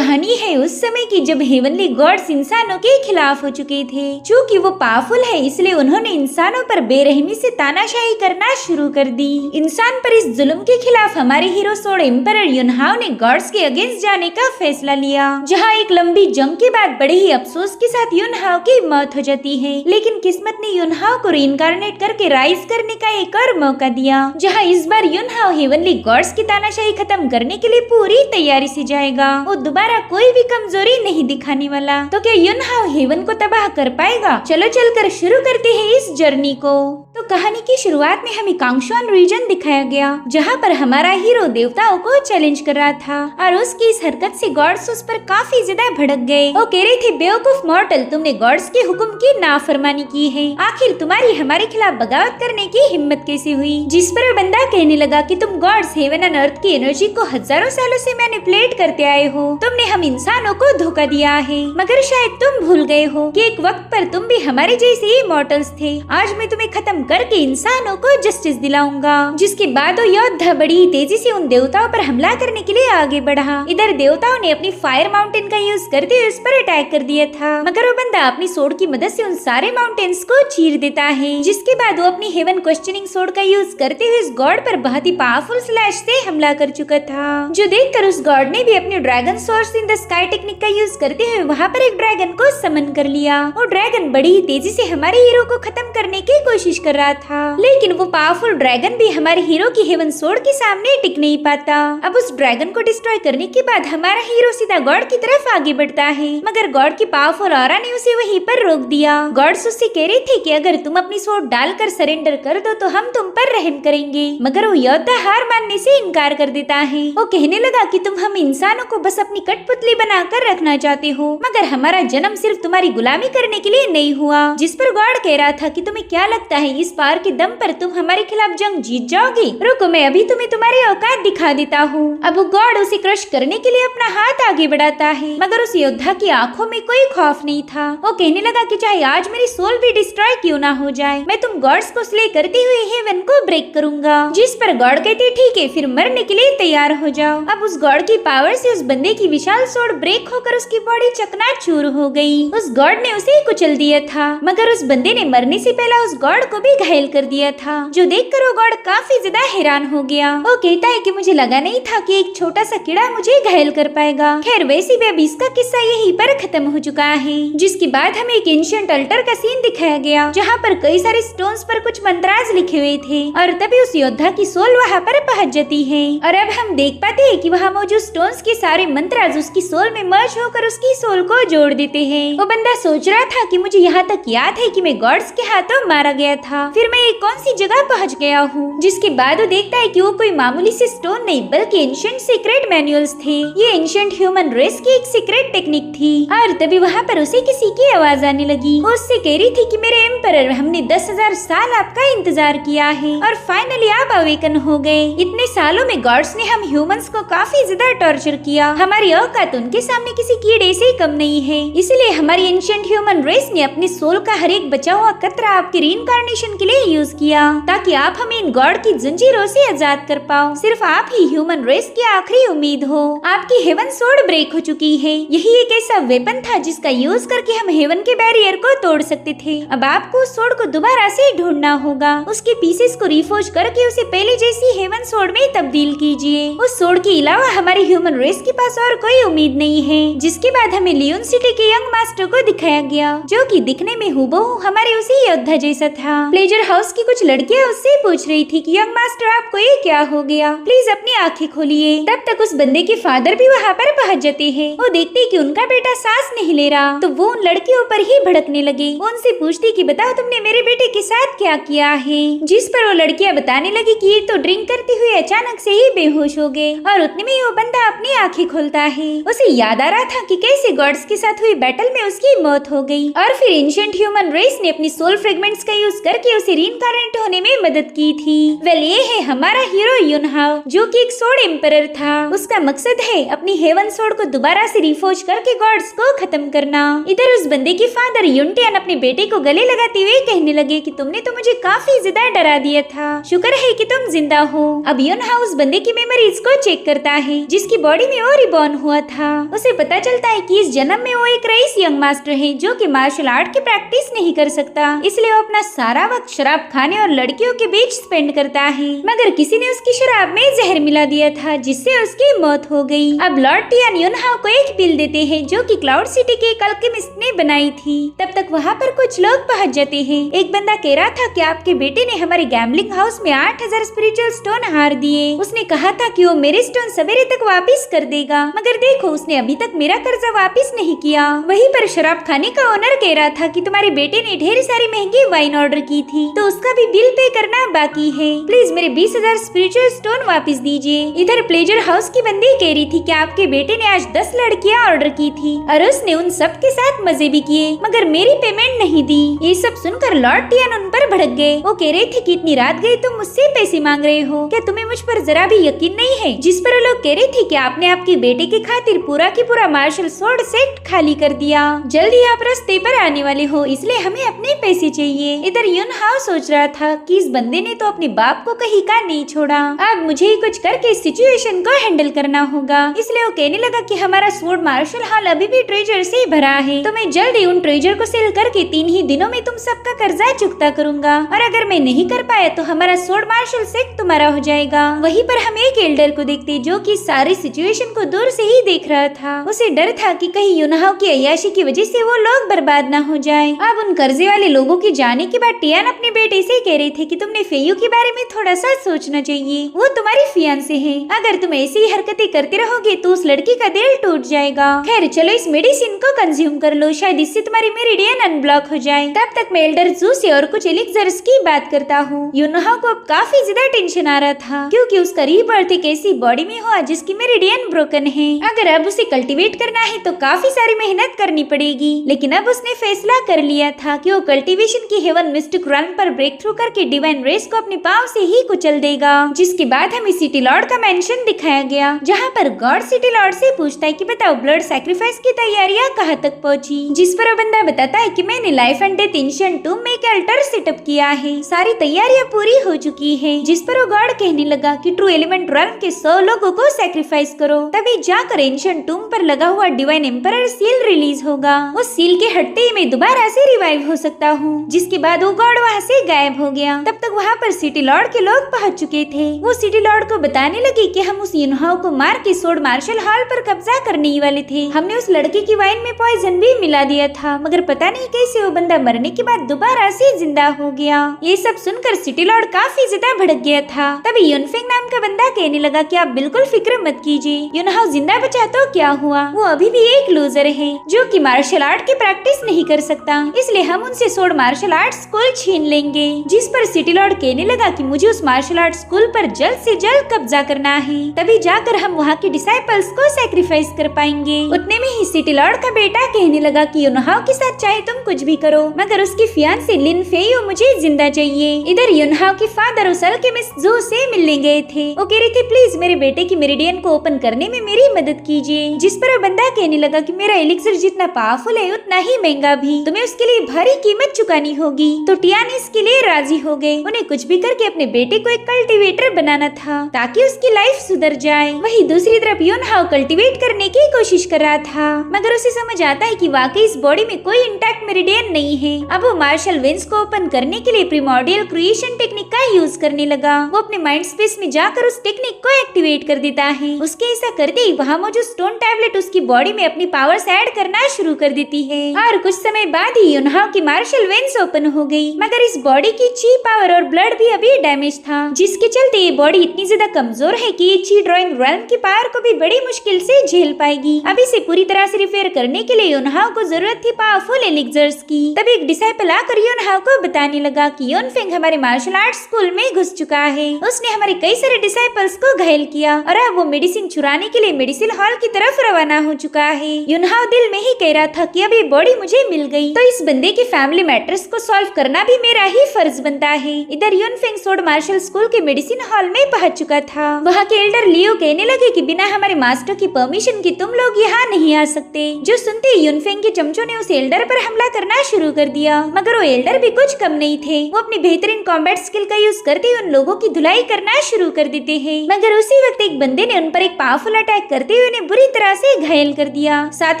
कहानी है उस समय की जब हेवनली गॉड्स इंसानों के खिलाफ हो चुके थे। चूँकि वो पावरफुल है इसलिए उन्होंने इंसानों पर बेरहमी से तानाशाही करना शुरू कर दी। इंसान पर इस जुल्म के खिलाफ हमारे हीरो सोड एम्परर युनहाओ ने गॉड्स के अगेंस्ट जाने का फैसला लिया, जहाँ एक लंबी जंग के बाद बड़े ही अफसोस के साथ युनहाओ की मौत हो जाती है। लेकिन किस्मत ने युनहाओ को रीइंकार्नेट करके राइज करने का एक और मौका दिया, जहाँ इस बार युनहाओ हेवनली गॉड्स की तानाशाही खत्म करने के लिए पूरी तैयारी से जाएगा। वो दोबारा कोई भी कमजोरी नहीं दिखाने वाला। तो क्या युनहाओ हेवन को तबाह कर पाएगा? चलो चलकर शुरू करते हैं इस जर्नी को। तो कहानी की शुरुआत में हमें कांगशुआन रीजन दिखाया गया, जहाँ पर हमारा हीरो देवताओं को चैलेंज कर रहा था और उसकी इस हरकत से गॉड्स उस पर काफी ज्यादा भड़क गए। वो कह रहे थे, बेवकूफ मॉर्टल, तुमने गॉड्स के हुक्म की नाफरमानी की है। आखिर तुम्हारी हमारे खिलाफ बगावत करने की हिम्मत कैसे हुई? जिस पर बंदा कहने लगा कि तुम गॉड्स हेवन एंड अर्थ की एनर्जी को हजारों सालों से मैनिपुलेट करते आए हो। तुमने हम इंसानों को धोखा दिया है, मगर शायद तुम भूल गए हो कि एक वक्त पर तुम भी हमारे जैसे ही मॉर्टल्स थे। आज मैं तुम्हें खत्म करके इंसानों को जस्टिस दिलाऊंगा। जिसके बाद वो योद्धा बड़ी तेजी से उन देवताओं पर हमला करने के लिए आगे बढ़ा। इधर देवताओं ने अपनी फायर माउंटेन का यूज करते हुए उस पर अटैक कर दिया था, मगर वो बंदा अपनी सोड की मदद से उन सारे माउंटेन्स को चीर देता है। जिसके बाद वो अपनी हेवन क्वेश्चनिंग सोड का यूज करते हुए इस गॉड पर बहुत ही पावरफुल स्लैश से हमला कर चुका था, जो देखकर उस गॉड ने भी अपनी dragon source in the sky technique का यूज करते हुए वहाँ पर एक ड्रैगन को समन कर लिया। वो ड्रैगन बड़ी ही तेजी से हमारे हीरो को खत्म करने की कोशिश कर रहा था, लेकिन वो पावरफुल ड्रैगन भी हमारे हीरो की हेवन सोड के सामने टिक नहीं पाता। अब उस ड्रैगन को डिस्ट्रॉय करने के बाद हमारा हीरो सीधा गॉड की तरफ आगे बढ़ता है, मगर गॉड की पावरफुल ऑरा ने उसे वहीं पर रोक दिया। गॉड्स उससे कह रहे थे कि अगर तुम अपनी सोड डालकर सरेंडर कर दो तो हम तुम पर रहम करेंगे, मगर वो योद्धा हार मानने से इनकार कर देता है। वो कहने लगा कि तुम हम इंसानों को बस अपनी कठपुतली बनाकर रखना चाहते हो, मगर हमारा जन्म सिर्फ तुम्हारी गुलामी करने के लिए नहीं हुआ। जिस पर गॉड कह रहा था कि तुम्हें क्या लगता है इस पावर के दम पर तुम हमारे खिलाफ जंग जीत जाओगे? रुको, मैं अभी तुम्हें तुम्हारी औकात दिखा देता हूँ। अब वो गॉड उसे क्रश करने के लिए अपना हाथ आगे बढ़ाता है, मगर उस योद्धा की आंखों में कोई खौफ नहीं था। वो कहने लगा कि चाहे आज मेरी सोल भी डिस्ट्रॉय क्यों ना हो जाए, मैं तुम गॉड्स को स्ले करते हुए हेवन को ब्रेक करूंगा। जिस पर गॉड कहते, ठीक है, फिर मरने के लिए तैयार हो जाओ। अब उस गॉड की पावर से उस बंदे की विशाल सोड ब्रेक होकर उसकी बॉडी चकनाचूर हो गई। उस गॉड ने उसे कुचल दिया था, मगर उस बंदे ने मरने से पहले उस गॉड को भी घायल कर दिया था, जो देखकर वो गॉड काफी ज्यादा हैरान हो गया। वो कहता है कि मुझे लगा नहीं था कि एक छोटा सा कीड़ा मुझे घायल कर पाएगा। खैर, वैसे भी अब इसका किस्सा यहीं पर खत्म हो चुका है। जिसके बाद हमें एक एंशिएंट अल्टर का सीन दिखाया गया, जहाँ पर कई सारे स्टोन्स पर कुछ मंत्राज लिखे हुए थे, और तभी उस योद्धा की सोल वहाँ पर पहुँच जाती है। और अब हम देख पाते हैं कि वहाँ मौजूद स्टोन्स के सारे मंत्राज उसकी सोल में मर्ज होकर उसकी सोल को जोड़ देते हैं। वो बंदा सोच रहा था कि मुझे यहाँ तक याद है कि मैं गॉड्स के हाथों मारा गया था, फिर मैं ये कौन सी जगह पहुँच गया हूँ। जिसके बाद वो देखता है कि वो कोई मामूली से स्टोन नहीं बल्कि एंशिएंट सीक्रेट मैनुअल्स थे। ये एंशिएंट ह्यूमन रेस की एक सीक्रेट टेक्निक थी। और तभी वहाँ पर उसे किसी की आवाज आने लगी। वो उससे कह रही थी कि मेरे एम्परर, हमने 10,000 साल आपका इंतजार किया है और फाइनली आप अवेकन हो गए। इतने सालों में गॉड्स ने हम ह्यूमंस को काफी ज्यादा टॉर्चर किया। हमारी औकात उनके सामने किसी कीड़े से कम नहीं है, इसलिए हमारी एंशिएंट ह्यूमन रेस ने अपनी सोल का हर एक बचा हुआ कतरा आपके रीइंकार्नेशन के लिए यूज किया, ताकि आप हमें इन गॉड की जंजीरों से आजाद कर पाओ। सिर्फ आप ही ह्यूमन रेस की आखिरी उम्मीद हो। आपकी हेवन सोड ब्रेक हो चुकी है। यही एक ऐसा वेपन था जिसका यूज करके हम हेवन के बैरियर को तोड़ सकते थे। अब आपको उस सोड को दोबारा से ढूंढना होगा। उसके पीसेस को रिफोर्ज करके उसे पहले जैसी हेवन सोड में तब्दील कीजिए। उस सोड के अलावा हमारी ह्यूमन रेस के पास और कोई उम्मीद नहीं है। जिसके बाद हमें लियोन सिटी के यंग मास्टर को दिखाया गया, जो कि दिखने में हूबहू हमारे उसी योद्धा जैसा था। प्लेजर हाउस की कुछ लड़कियां उससे पूछ रही थी कि यंग मास्टर, आपको ये क्या हो गया, प्लीज अपनी आंखें खोलिए। तब तक उस बंदे के फादर भी वहाँ पर पहुँच जाते हैं। वो देखते कि उनका बेटा सांस नहीं ले रहा, तो वो उन लड़कियों पर ही भड़कने लगे। वो उनसे पूछती कि बताओ तुमने मेरे बेटे के साथ क्या किया है। जिस पर वो लड़कियां बताने लगी कि ये तो ड्रिंक करते हुए अचानक से ही बेहोश हो गए। और उतने में वो बंदा अपनी आंखें खोलता है। उसे याद आ रहा था कि कैसे गॉड्स के साथ हुई बैटल में उसकी मौत हो गई, और फिर एंशिएंट ह्यूमन रेस ने अपनी सोल फ्रेगमेंट्स का यूज करके उसे रीइंकार्नेट होने में मदद की थी। वेल ये है हमारा हीरो युनहाओ, जो कि एक सोड एम्परर था। उसका मकसद है अपनी हेवन सोड को दोबारा से रिफोर्ज करके गॉड्स को खत्म करना। इधर उस बंदे के फादर युनटियान अपने बेटे को गले लगाते हुए कहने लगे कि तुमने तो मुझे काफी ज्यादा डरा दिया था, शुक्र है कि तुम जिंदा हो। अब युनहाओ उस बंदे की मेमोरीज को चेक करता है जिसकी बॉडी में वो रिबॉर्न हुआ था। उसे पता चलता है कि इस जन्म में वो एक रईस यंग मास्टर है जो कि मार्शल आर्ट की प्रैक्टिस नहीं कर सकता, इसलिए वो अपना सारा वक्त शराब खाने और लड़कियों के बीच स्पेंड करता है। मगर किसी ने उसकी शराब में जहर मिला दिया था जिससे उसकी मौत हो गई। अब लॉर्ड टियान युनहाओ को एक पिल देते हैं जो कि क्लाउड सिटी के एक अल्केमिस्ट ने बनाई थी। तब तक वहाँ पर कुछ लोग पहुँच जाते हैं। एक बंदा कह रहा था कि आपके बेटे ने हमारे गैम्बलिंग हाउस में 8000 स्पिरिचुअल स्टोन हार दिए। उसने कहा था कि वो मेरे स्टोन सवेरे तक वापिस कर देगा, मगर देखो उसने अभी तक मेरा कर्जा वापिस नहीं किया। वहीं पर शराब खाने का ओनर कह रहा था कि तुम्हारे बेटे ने ढेर सारी महंगी वाइन ऑर्डर की थी तो उसका भी बिल पे करना बाकी है, प्लीज मेरे 20,000 स्पिरिचुअल स्टोन वापस दीजिए। इधर प्लेजर हाउस की बंदी कह रही थी कि आपके बेटे ने आज 10 लड़कियां ऑर्डर की थी और उसने उन सब के साथ मजे भी किए, मगर मेरी पेमेंट नहीं दी। ये सब सुनकर लॉर्ड टियान उन पर भड़क गए। वो कह रहे थे कि इतनी रात गई तुम मुझसे पैसे मांग रहे हो, क्या तुम्हें मुझ पर जरा भी यकीन नहीं है? जिस पर लोग कह रहे थे कि आपने आपके बेटे के खातिर पूरा की पूरा मार्शल स्वॉर्ड सेट खाली कर दिया, जल्दी आप रास्ते पर आने वाले हो इसलिए हमें अपने पैसे चाहिए। इधर युनहाओ सोच रहा था कि इस बंदे ने तो अपने बाप को कहीं का नहीं छोड़ा, अब मुझे ही कुछ करके इस सिचुएशन को हैंडल करना होगा। इसलिए वो कहने लगा कि हमारा स्वॉर्ड मार्शल हॉल अभी भी ट्रेजर से भरा है, तो मैं जल्दी उन ट्रेजर को सेल करके 3 ही दिनों में तुम सबका कर्जा चुकता करूंगा, और अगर मैं नहीं कर पाया तो हमारा स्वॉर्ड मार्शल सेट तुम्हारा हो जाएगा। वहीं पर हम एक एल्डर को देखते जो कि सारी सिचुएशन को दूर से ही देख रहा था। उसे डर था कि कहीं युनहाओ की अय्याशी की वजह से वो लोग बर्बाद ना हो जाए। अब उन कर्जे वाले लोगों के जाने के बाद टियान अपने बेटे से कह रहे थे कि तुमने फेयू के बारे में थोड़ा सा सोचना चाहिए, वो तुम्हारी फियांसे है, अगर तुम ऐसी ही हरकतें करते रहोगे तो उस लड़की का दिल टूट जाएगा। खैर चलो इस मेडिसिन को कंज्यूम कर लो, शायद इससे तुम्हारी मेरिडियन अनब्लॉक हो जाए। तब तक मैं एल्डर जू से और कुछ एलिक्सर्स की बात करता हूँ। युनहाओ को अब काफी ज्यादा टेंशन आ रहा था क्योंकि उसका रीबर्थ एक ऐसी बॉडी में हुआ जिसकी मेरिडियन ब्रोकन है। अगर अब उसे कल्टीवेट करना है तो काफी सारी मेहनत करनी पड़ेगी, लेकिन अब उसने फैसला कर लिया था कि वो कल्टीवेशन की हेवन मिस्टिक रन पर ब्रेक थ्रू करके डिवाइन रेस को अपने पांव से ही कुचल देगा। जिसके बाद हमें सिटी लॉर्ड का मेंशन दिखाया गया जहाँ पर गॉड सिटी लॉर्ड से पूछता है कि बताओ ब्लड सैक्रिफाइस की तैयारियां कहाँ तक पहुँची, जिस पर वो बंदा बताता है कि मैंने लाइफ एंड डेथ एंशिएंट टूम में एक अल्टर सेटअप किया है, सारी तैयारियां पूरी हो चुकी है। जिस पर वो गॉड कहने लगा कि ट्रू एलिमेंट रन के 100 लोगों को सैक्रिफाइस करो, तभी जाकर एंशिएंट टूम पर लगा हुआ डिवाइन एम्परर सील रिलीज होगा। उस सील के हटते ही मैं दोबारा से रिवाइव हो सकता हूँ। जिसके बाद वो गॉड वहाँ से गायब हो गया। तब तक वहाँ पर सिटी लॉर्ड के लोग पहुँच चुके थे। वो सिटी लॉर्ड को बताने लगे कि हम उस युनहाओ को मार के स्वॉर्ड मार्शल हॉल पर कब्जा करने ही वाले थे, हमने उस लड़के की वाइन में पॉइजन भी मिला दिया था, मगर पता नहीं कैसे वो बंदा मरने के बाद दोबारा से जिंदा हो गया। ये सब सुनकर सिटी लॉर्ड काफी ज्यादा भड़क गया था। तभी युनफेंग नाम का बंदा कहने लगा कि आप बिल्कुल फिक्र मत कीजिए, युनहाओ जिंदा बचा तो क्या हुआ, वो अभी भी एक लूजर है जो कि मार्शल आर्ट की प्रैक्टिस नहीं कर सकता, इसलिए हम उनसे स्वॉर्ड मार्शल आर्ट स्कूल छीन लेंगे। जिस पर सिटी लॉर्ड कहने लगा कि मुझे उस मार्शल आर्ट स्कूल पर जल्द से जल्द कब्जा करना है, तभी जाकर हम वहाँ के डिसाइपल्स को सैक्रिफाइस कर पाएंगे। उतने में ही सिटी लॉर्ड का बेटा कहने लगा कि युनहाओ के साथ चाहे तुम कुछ भी करो, मगर उसकी फियांसे लिन फेयू मुझे जिंदा चाहिए। इधर युनहाओ के फादर उस अल्केमिस्ट जू से मिलने गए थे। वो कह रही थी प्लीज मेरे बेटे की मेरिडियन को ओपन करने में मेरी मदद कीजिए। जिस पर वो बंदा कहने लगा कि मेरा एलिक्सर जितना पावरफुल है उतना ही महंगा भी, तुम्हें उसके लिए भारी कीमत चुकानी होगी। तो टियान इसके लिए राजी हो गए। उन्हें कुछ भी करके अपने बेटे को एक कल्टीवेटर बनाना था ताकि उसकी लाइफ सुधर जाए। वही दूसरी तरफ युनहाओ कल्टीवेट करने की कोशिश कर रहा था, मगर उसे समझ आता है कि वाकई इस बॉडी में कोई इंटैक्ट मेरिडियन नहीं है। अब वो मार्शल वेंस को ओपन करने के लिए प्रीमोर्डियल क्रिएशन टेक्निक का यूज करने लगा। वो अपने माइंड स्पेस में जाकर उस टेक्निक को एक्टिवेट कर देता है। उसके ऐसा करते ही वहाँ मौजूद स्टोन टैबलेट उसकी बॉडी में अपनी पावर्स ऐड करना शुरू कर देती है और कुछ समय बाद ही युनहाओ की मार्शल वेंस ओपन हो गई। मगर इस बॉडी की ची पावर और ब्लड भी अभी डैमेज था, जिसके चलते ये बॉडी इतनी ज्यादा कमजोर है कि ये ची ड्राइंग रेल्म की पावर को भी बड़ी मुश्किल से झेल पाएगी। अब इसे पूरी तरह तरह से रिपेयर करने के लिए युनहाओ को जरूरत थी पावरफुल एलिक्सर्स की। तभी एक डिसाइपल आकर युनहाओ को बताने लगा कि युनफेंग हमारे मार्शल आर्ट स्कूल में घुस चुका है। उसने हमारे कई सारे डिसाइपल्स को घायल किया और अब वो मेडिसिन चुराने के लिए मेडिसिन हॉल की तरफ रवाना हो चुका है। युनहाओ दिल में ही कह रहा था कि अब ये बॉडी मुझे मिल गई तो इस बंदे के फैमिली मैटर्स को सॉल्व करना भी मेरा ही फर्ज बनता है। इधर युनफेंग सोड मार्शल स्कूल के मेडिसिन हॉल में पहुंच चुका था। वहाँ के एल्डर लियो कहने लगे कि बिना हमारे मास्टर की परमिशन की तुम लोग यहाँ नहीं आ सकते। जो सुनते ही युनफेंग के चमचों ने उस एल्डर पर हमला करना शुरू कर दिया, मगर वो एल्डर भी कुछ कम नहीं थे। वो अपनी बेहतरीन कॉम्बैट स्किल का यूज करते हुए उन लोगों की धुलाई करना शुरू कर देते हैं। मगर उसी वक्त एक बंदे ने उन पर एक पावरफुल अटैक करते हुए उन्हें बुरी तरह से घायल कर दिया। साथ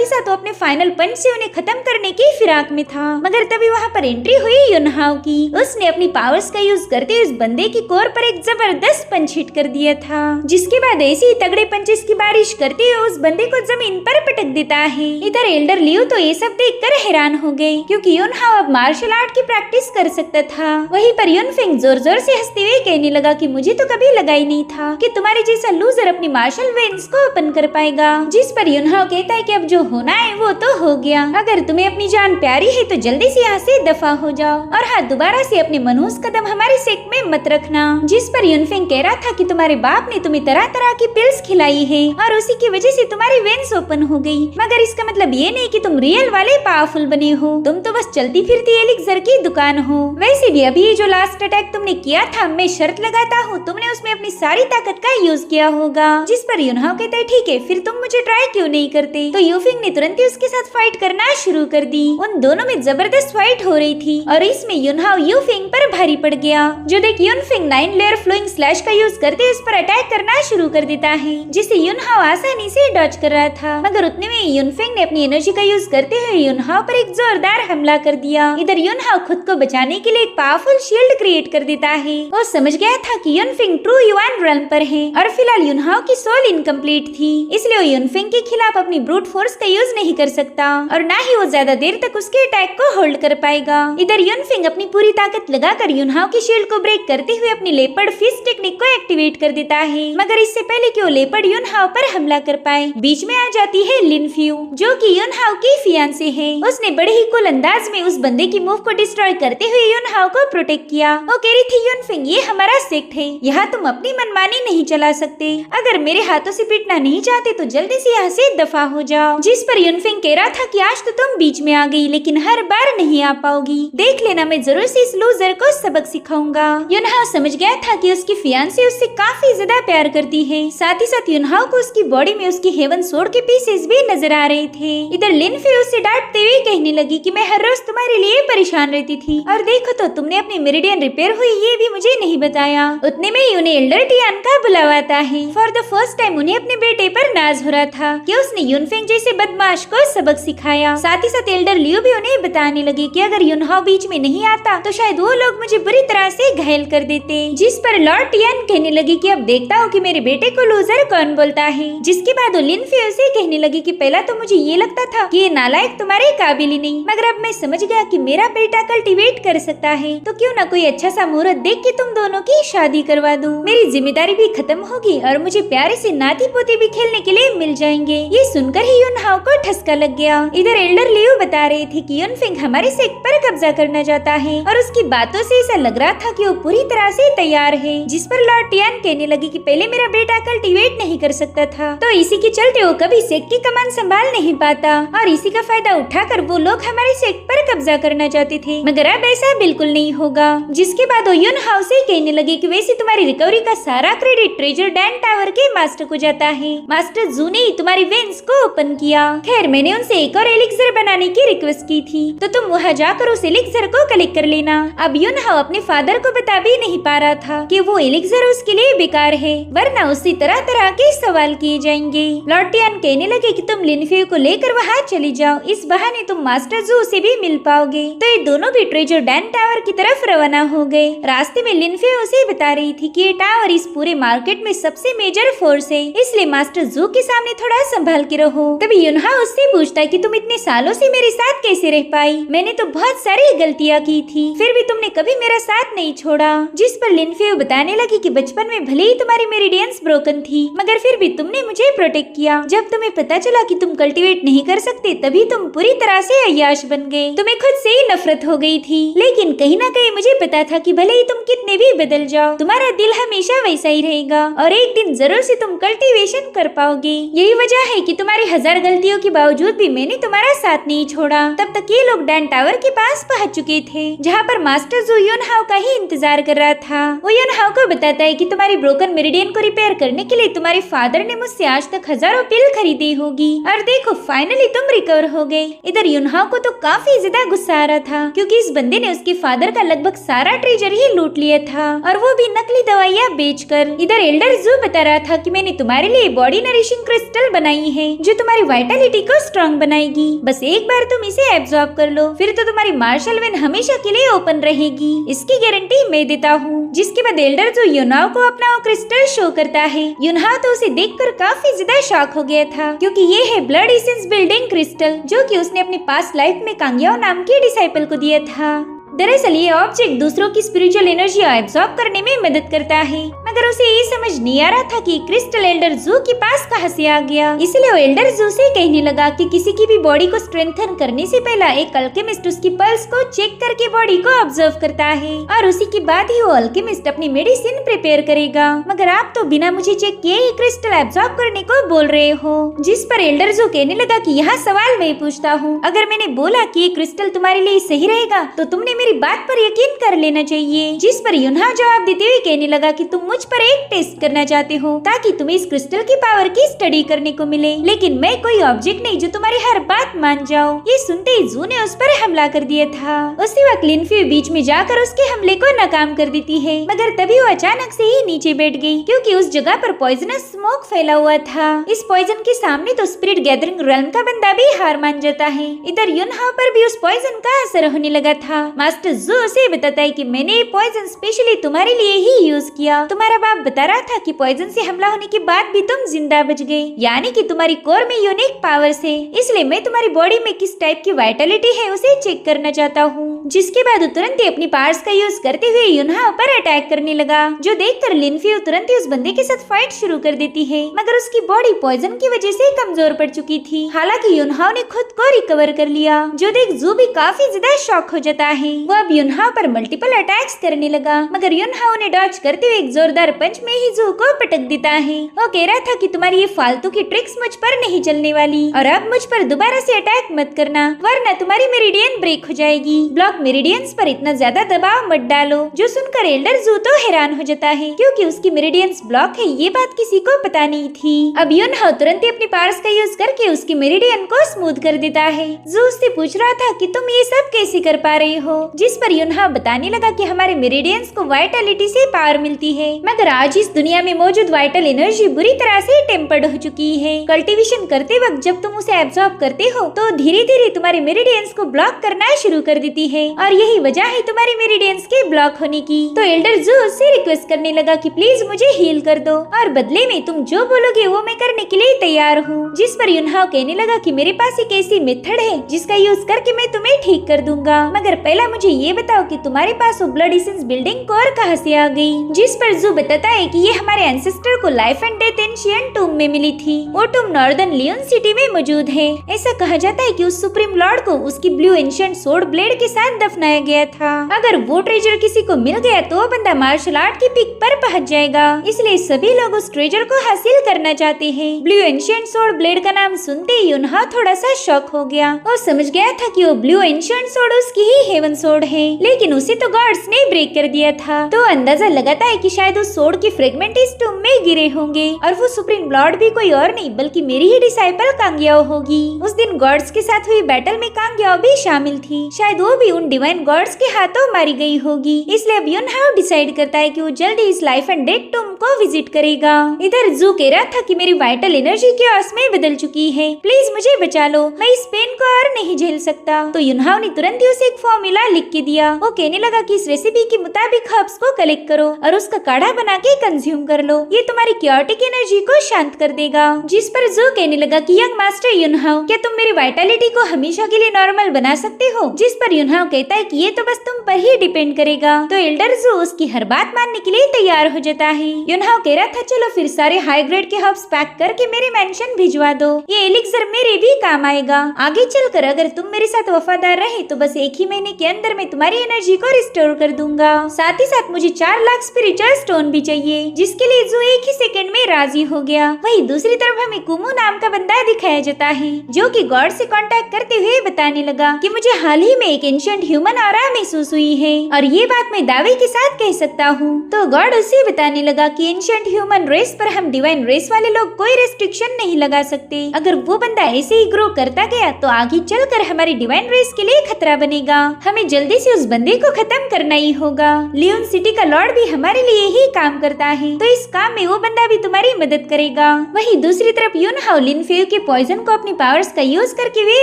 ही साथ वो अपने फाइनल पंच से उन्हें खत्म करने की फिराक में था। मगर तभी वहाँ पर एंट्री हुई युनहाओ की। उसने अपनी पावर्स का यूज करते हुए उस बंदे की कोर पर एक जबरदस्त पंच हिट कर दिया था, जिसके बाद ऐसे ही तगड़े पंचेस की बारिश करते हुए उस बंदे को जमीन पर पटक देता है। इधर एल्डर लियो तो ये सब देखकर हैरान हो गए, क्योंकि युनहाओ अब मार्शल आर्ट की प्रैक्टिस कर सकता था। वहीं पर युनफेंग जोर जोर से हंसते हुए कहने लगा कि मुझे तो कभी लगा ही नहीं था कि तुम्हारे जैसा लूजर अपनी मार्शल वेन्स को ओपन कर पाएगा। जिस पर युनहाओ कहता है कि अब जो होना है वो तो हो गया। अगर तुम्हें अपनी जान प्यारी है तो जल्दी से यहाँ से दफा हो जाओ और हाँ, दोबारा से अपने मनहूस कदम हमारे सेक में मत रखना। जिस पर युनफेंग कह रहा था कि तुम्हारे बाप ने तुम्हें तरह तरह की पिल्स खिलाई है और उसी की वजह से तुम्हारी वेन्स ओपन हो गई, मगर इसका मतलब ये नहीं कि तुम रियल वाले पावरफुल बने हो। तुम तो बस चलती फिरती एलिक्सर की दुकान हो। वैसे भी अभी जो लास्ट अटैक तुमने किया था, मैं शर्त लगाता हूँ तुमने उसमें अपनी सारी ताकत का यूज किया होगा। जिस पर युनहाओ कहता है ठीक है, फिर तुम मुझे ट्राई क्यों नहीं करते। तो युनफेंग ने तुरंत ही उसके साथ फाइट करना शुरू कर दी। उन दोनों में जबरदस्त फाइट हो रही थी और इसमें युनहाओ युनफेंग पर भारी पड़ गया। जो देख युनफेंग 9 लेयर फ्लोइंग स्लैश का यूज करते उस पर अटैक करना शुरू कर देता है, जिसे युनहाओ आसानी से डॉज कर रहा था। मगर उतने में युनफेंग ने अपनी एनर्जी का यूज करते हुए युनहाओ पर एक जोरदार हमला कर दिया। इधर युनहाओ खुद को बचाने के लिए एक पावरफुल शील्ड क्रिएट कर देता है। वो समझ गया था कि युनफेंग ट्रू युआन रेल्म पर है और फिलहाल युनहाओ की सोल इनकम्प्लीट थी, इसलिए वो युनफेंग के खिलाफ अपनी ब्रूट फोर्स का यूज नहीं कर सकता और न ही वो ज्यादा देर तक उसके अटैक को होल्ड कर पाएगा। इधर युनफेंग अपनी पूरी ताकत लगाकर युनहाओ की शील्ड को ब्रेक करते हुए अपनी लेपर्ड फिस्ट टेक्निक को एक्टिवेट कर देता है। मगर इससे पहले कि वो लेपर्ड युनहाओ पर हमला कर पाए, बीच में आ जाती है लिन फ्यू, जो कि युनहाओ की फियांसे है। उसने बड़े ही कूल अंदाज में उस बंदे की मूव को डिस्ट्रॉय करते हुए युनहाओ को प्रोटेक्ट किया। वो कह रही थी युनफेंग ये हमारा सेक्ट है, यहाँ तुम अपनी मनमानी नहीं चला सकते। अगर मेरे हाथों से पीटना नहीं चाहते तो जल्दी से यहाँ से दफा हो जाओ। जिस पर युनफेंग कह रहा था कि आज तो तुम बीच में आ गई, लेकिन हर बार नहीं आ पाओगी। देख लेना, मैं जरूर से इस लूजर को सबक सिखाऊंगा। युनहाओ समझ गया था कि उसकी फियांसे उससे काफी ज्यादा प्यार करती है। साथ ही साथ युनहाओ को उसकी बॉडी में उसकी हेवन सोड के पीसेस भी नजर आ रहे थे। इधर लिन फ्यू उसे डांटते हुए कहने लगी कि मैं हर रोज तुम्हारे लिए परेशान रहती थी और देखो तो तुमने अपनी मेरिडियन रिपेयर हुई ये भी मुझे नहीं बताया। उतने में उन्हें एल्डर टियान का बुलावा आता है। फॉर द फर्स्ट टाइम उन्हें अपने बेटे पर नाज हो रहा था कि उसने युनफेंग जैसे बदमाश को सबक सिखाया। साथ ही साथ एल्डर लियो भी उन्हें बताने लगे कि अगर युनहाओ बीच में नहीं आता तो शायद वो लोग मुझे बुरी तरह से घायल कर देते। जिस पर लॉर्ड टियान कहने लगी कि अब देखता हूँ कि मेरे बेटे को लूजर कौन बोलता है। जिसके बाद वो लिन फ्यू से कहने लगी कि पहला तो मुझे ये लगता था कि ये नालायक तुम्हारे काबिल ही नहीं, मगर अब मैं समझ गया कि मेरा बेटा कल्टीवेट कर सकता है, तो क्यों ना कोई अच्छा सा मुहूर्त देख के तुम दोनों की शादी करवा दूं। मेरी जिम्मेदारी भी खत्म होगी और मुझे प्यारे से नाती पोते भी खेलने के लिए मिल जाएंगे। ये सुनकर ही युनहाओ को ठसका लग गया। इधर एल्डर लियो बता रहे थे कि युनफेंग हमारे सेक्ट पर कब्जा करना चाहता है और उसकी बातों से ऐसा लग रहा था कि वो पूरी तरह से तैयार है। जिस पर लॉर्ड टियान कहने लगी कि पहले मेरा बेटा कल्टीवेट नहीं कर सकता था, तो इसी के चलते वो कभी सेक्ट की कमान संभाल नहीं पाता और इसी का फायदा उठाकर वो लोग हमारे सेक्ट पर कब्जा करना चाहते थे, मगर अब ऐसा बिल्कुल नहीं होगा। जिसके बाद वो युनहाओ से कहने लगे कि वैसे तुम्हारी रिकवरी का सारा क्रेडिट ट्रेजर डैन टावर के मास्टर को जाता है। मास्टर जू ने ही तुम्हारी वेन्स को ओपन किया। खैर, मैंने उनसे एक और एलिक्सर बनाने की रिक्वेस्ट की थी, तो तुम वहाँ जाकर उस एलिक्सर को कलेक्ट कर लेना। अब युनहाओ अपने फादर को बता भी नहीं पा रहा था कि वो एलिक्सर उसके लिए बेकार है, वरना उससे तरह तरह के सवाल किए जाएंगे। लॉर्ड टियान कहने लगे कि तुम लिन फ्यू को लेकर वहाँ चली जाओ, इस बहाने तुम मास्टर जू से भी मिल पाओगे। तो ये दोनों भी ट्रेजर डैन टावर की तरफ रवाना हो गए। रास्ते में लिन फ्यू उसे बता रही थी कि ये टावर इस पूरे मार्केट में सबसे मेजर फोर्स है, इसलिए मास्टर जू के सामने थोड़ा संभाल के रहो। तभी युनहाओ उससे पूछता है कि तुम इतने सालों से मेरे साथ कैसे रह पाई? मैंने तो बहुत सारी गलतियाँ की थी, फिर भी तुमने कभी मेरा साथ नहीं छोड़ा। जिस पर लिन फ्यू बताने लगी कि बचपन में भले ही तुम्हारी मेरिडियंस ब्रोकन थी, मगर फिर भी तुमने मुझे प्रोटेक्ट किया। जब तुम्हें पता चला कि तुम कल्टीवेट नहीं कर सकते तभी तुम पूरी तरह से अय्याश बन गए। तुम्हें खुद से ही नफरत हो गई थी, लेकिन कहीं ना कहीं मुझे पता था कि भले ही तुम कितने भी बदल जाओ, तुम्हारा दिल हमेशा वैसा ही रहेगा और एक दिन जरूर से तुम कल्टीवेशन कर पाओगे। यही वजह है कि तुम्हारी 1000 गलतियों के बावजूद भी मैंने तुम्हारा साथ नहीं छोड़ा। तब तक ये लोग डैन टावर के पास पहुंच चुके थे, जहाँ पर मास्टर जू युनहाओ का ही इंतजार कर रहा था। वो युनहाओ को बताता है कि तुम्हारी ब्रोकन मेरिडियन को रिपेयर करने के लिए तुम्हारे फादर ने मुझसे आज तक हजारों पिल खरीदी होगी और देखो फाइनली तुम रिकवर हो गए। इधर युनहाओ को तो काफी ज्यादा गुस्सा आ रहा था, क्योंकि इस बंदे ने उसके फादर का लगभग सारा ट्रेजर ही लूट लिया था और वो भी नकली दवाइयाँ बेचकर। इधर एल्डर जू बता रहा था कि मैंने तुम्हारे लिए बॉडी नरिशिंग क्रिस्टल बनाई है जो तुम्हारी वाइटलिटी को स्ट्रॉन्ग बनाएगी। बस एक बार तुम इसे एब्जॉर्ब कर लो, फिर तो तुम्हारी मार्शल वेन हमेशा के लिए ओपन रहेगी, इसकी गारंटी मैं देता हूँ। जिसके बाद एल्डर जू युनहाओ को अपना वो क्रिस्टल शो करता है। युनहाओ तो उसे देखकर काफी ज्यादा शॉक हो गया था, क्योंकि ये है ब्लड एसेंस बिल्डिंग क्रिस्टल, जो कि उसने अपनी पास्ट लाइफ में कांग्याओ नाम के डिसाइपल को दिया था। दरअसल ये ऑब्जेक्ट दूसरों की स्पिरिचुअल एनर्जी एब्जॉर्ब करने में मदद करता है, मगर उसे ये समझ नहीं आ रहा था कि क्रिस्टल एल्डर जू के पास कहाँ से आ गया। इसलिए वो एल्डर जू से कहने लगा कि किसी की भी बॉडी को स्ट्रेंथन करने से पहले एक अल्केमिस्ट उसकी पल्स को चेक करके बॉडी को ऑब्जर्व करता है और उसी के बाद ही वो अल्केमिस्ट अपनी मेडिसिन प्रिपेयर करेगा। मगर आप तो बिना मुझे चेक किए ही क्रिस्टल एब्जॉर्ब करने को बोल रहे हो। जिस पर एल्डर जू कहने लगा कि यहाँ सवाल मैं पूछता हूँ, अगर मैंने बोला कि ये क्रिस्टल तुम्हारे लिए सही रहेगा तो तुमने मेरी बात पर यकीन कर लेना चाहिए। जिस पर युनहाओ जवाब देते हुए कहने लगा कि तुम मुझ पर एक टेस्ट करना चाहते हो ताकि तुम्हें इस क्रिस्टल की पावर की स्टडी करने को मिले, लेकिन मैं कोई ऑब्जेक्ट नहीं जो तुम्हारी हर बात मान जाओ। ये सुनते ही जू ने उस पर हमला कर दिया था। उसी वक्त लिनफ्यू बीच में जाकर उसके हमले को नाकाम कर देती है, मगर तभी वो अचानक से ही नीचे बैठ गई, क्योंकि उस जगह पर पॉइजनस स्मोक फैला हुआ था। इस पॉइजन के सामने तो स्पिरिट गैदरिंग रेल्म का बंदा भी हार मान जाता है। इधर युनहाओ पर भी उस पॉइजन का असर होने लगा था। मास्टर जू उसे बताता है कि मैंने ये पॉइजन स्पेशली तुम्हारे लिए ही यूज किया। तुम्हारा बाप बता रहा था कि पॉइजन से हमला होने के बाद भी तुम जिंदा बच गए, यानी कि तुम्हारी कोर में यूनिक पावर्स है। इसलिए मैं तुम्हारी बॉडी में किस टाइप की वाइटलिटी है उसे चेक करना चाहता हूँ। जिसके बाद तुरंत ही अपनी पावर्स का यूज करते हुए युनहाओ पर अटैक करने लगा, जो देखकर लिनफ्यू तुरंत ही उस बंदे के साथ फाइट शुरू कर देती है, मगर उसकी बॉडी पॉइजन की वजह से कमजोर पड़ चुकी थी। हालांकि युनहाओ ने खुद को रिकवर कर लिया, जो देख जू भी काफी ज्यादा शॉक हो जाता है। वो अब युनहाओ पर मल्टीपल अटैक्स करने लगा, मगर युनहाओ ने डॉज करते हुए एक जोरदार पंच में ही जू को पटक देता है। वो कह रहा था कि तुम्हारी ये फालतू की ट्रिक्स मुझ पर नहीं चलने वाली और अब मुझ पर दोबारा से अटैक मत करना, वरना तुम्हारी मेरिडियन ब्रेक हो जाएगी। ब्लॉक मेरिडियंस पर इतना ज्यादा दबाव मत डालो। जो सुनकर एल्डर जू तो हैरान हो जाता है, क्योंकि उसकी मेरिडियंस ब्लॉक है ये बात किसी को पता नहीं थी। अब युनहाओ तुरंत ही अपनी पावर्स का यूज करके उसकी मेरिडियन को स्मूथ कर देता है। जू उससे पूछ रहा था कि तुम ये सब कैसे कर पा रही हो, जिस पर युनहाओ बताने लगा कि हमारे मेरिडियंस को वाइटलिटी से पावर मिलती है, मगर आज इस दुनिया में मौजूद वाइटल एनर्जी बुरी तरह से टेम्पर्ड हो चुकी है। कल्टीवेशन करते वक्त जब तुम उसे एब्जॉर्ब करते हो तो धीरे धीरे तुम्हारे मेरिडियंस को ब्लॉक करना शुरू कर देती है, और यही वजह है तुम्हारी मेरिडियंस के ब्लॉक होने की। तो एल्डर जू उससे रिक्वेस्ट करने लगा कि प्लीज मुझे हील कर दो और बदले में तुम जो बोलोगे वो मैं करने के लिए तैयार हूँ। जिस पर युनहाओ कहने लगा कि मेरे पास एक ऐसी मेथड है जिसका यूज करके मैं तुम्हें ठीक कर दूंगा, मगर पहला मुझे ये बताओ कि तुम्हारे पास वो ब्लड एसेंस बिल्डिंग कोर कहाँ से आ गई। जिस पर जू बताता है कि ये हमारे एंसेस्टर को लाइफ एंड डेथ एंशिएंट टूम में मिली थी। वो टूम नॉर्दर्न लियोन सिटी में मौजूद है। ऐसा कहा जाता है कि उस सुप्रीम लॉर्ड को उसकी ब्लू एंशिएंट सोर्ड ब्लेड के साथ दफनाया गया था। अगर वो ट्रेजर किसी को मिल गया तो वो बंदा मार्शल आर्ट की पीक पर पहुंच जाएगा, इसलिए सभी लोग उस ट्रेजर को हासिल करना चाहते हैं। ब्लू एंशिएंट सोर्ड ब्लेड का नाम सुनते ही युनहाओ थोड़ा सा शॉक हो गया। वो समझ गया था कि वो ब्लू एंशिएंट सोर्ड उसकी ही हेवन सोर्ड है, लेकिन उसे तो गॉड्स ने ब्रेक कर दिया था। तो अंदाजा लगाता है कि शायद उस सोर्ड के फ्रेगमेंट इस टूम में गिरे होंगे और वो सुप्रीम लॉर्ड भी कोई और नहीं बल्कि मेरी ही डिसाइपल कांग्याओ होगी। उस दिन गॉड्स के साथ हुई बैटल में कांग्याओ भी शामिल थी, शायद वो भी उन डिवाइन गॉड्स के हाथों मारी गई होगी। इसलिए अब युनहाओ डिसाइड करता है कि वो जल्दी इस लाइफ एंड डेथ टूम को विजिट करेगा। इधर जू कह रहा था कि मेरी वाइटल एनर्जी केओस में बदल चुकी है, प्लीज मुझे बचा लो, मैं इस पेन को और नहीं झेल सकता। तो युनहाओ ने तुरंत ही उसे एक फॉर्मूला लिख के दिया। वो कहने लगा कि इस रेसिपी के मुताबिक हर्ब्स को कलेक्ट करो और उसका काढ़ा बना के कंज्यूम कर लो, ये तुम्हारी क्योटिक एनर्जी को शांत कर देगा। जिस पर जो कहने लगा कि यंग मास्टर युनहाओ, क्या तुम मेरी वाइटलिटी को हमेशा के लिए नॉर्मल बना सकते हो? जिस पर युनहाओ कहता है कि ये तो बस तुम पर ही डिपेंड करेगा। तो एल्डर जो उसकी हर बात मानने के लिए तैयार हो जाता है। युनहाओ कह रहा था चलो फिर सारे हाई ग्रेड के हर्ब्स पैक करके मेरे मेंशन भिजवा दो, ये एलिक्सर मेरे भी काम आएगा। आगे चलकर अगर तुम मेरे साथ वफादार रहे तो बस एक ही महीने के अंदर मैं तुम्हारी एनर्जी को रिस्टोर कर दूंगा। साथ ही साथ मुझे 4 लाख स्पिरिचुअल स्टोन भी चाहिए, जिसके लिए जो एक ही सेकंड में राजी हो गया। वही दूसरी तरफ हमें कुमू नाम का बंदा दिखाया जाता है, जो कि गॉड से कांटेक्ट करते हुए बताने लगा कि मुझे हाल ही में एक एंशिएंट ह्यूमन ऑरा महसूस हुई है और ये बात मैं दावे के साथ कह सकता हूँ। तो गॉड उसे बताने लगा कि एंशिएंट ह्यूमन रेस पर हम डिवाइन रेस वाले लोग कोई रेस्ट्रिक्शन नहीं लगा सकते। अगर वो बंदा ऐसे ही ग्रो करता गया तो आगे चलकर हमारी डिवाइन रेस के लिए खतरा बनेगा। हमें जल्दी से उस बंदे को खत्म करना ही होगा। लियोन सिटी का लॉर्ड भी हमारे लिए ही काम करता है, तो इस काम में वो बंदा भी तुम्हारी मदद करेगा। वही दूसरी तरफ युनहाओ लिनफेउ के पॉइजन को अपनी पावर्स का यूज करके वे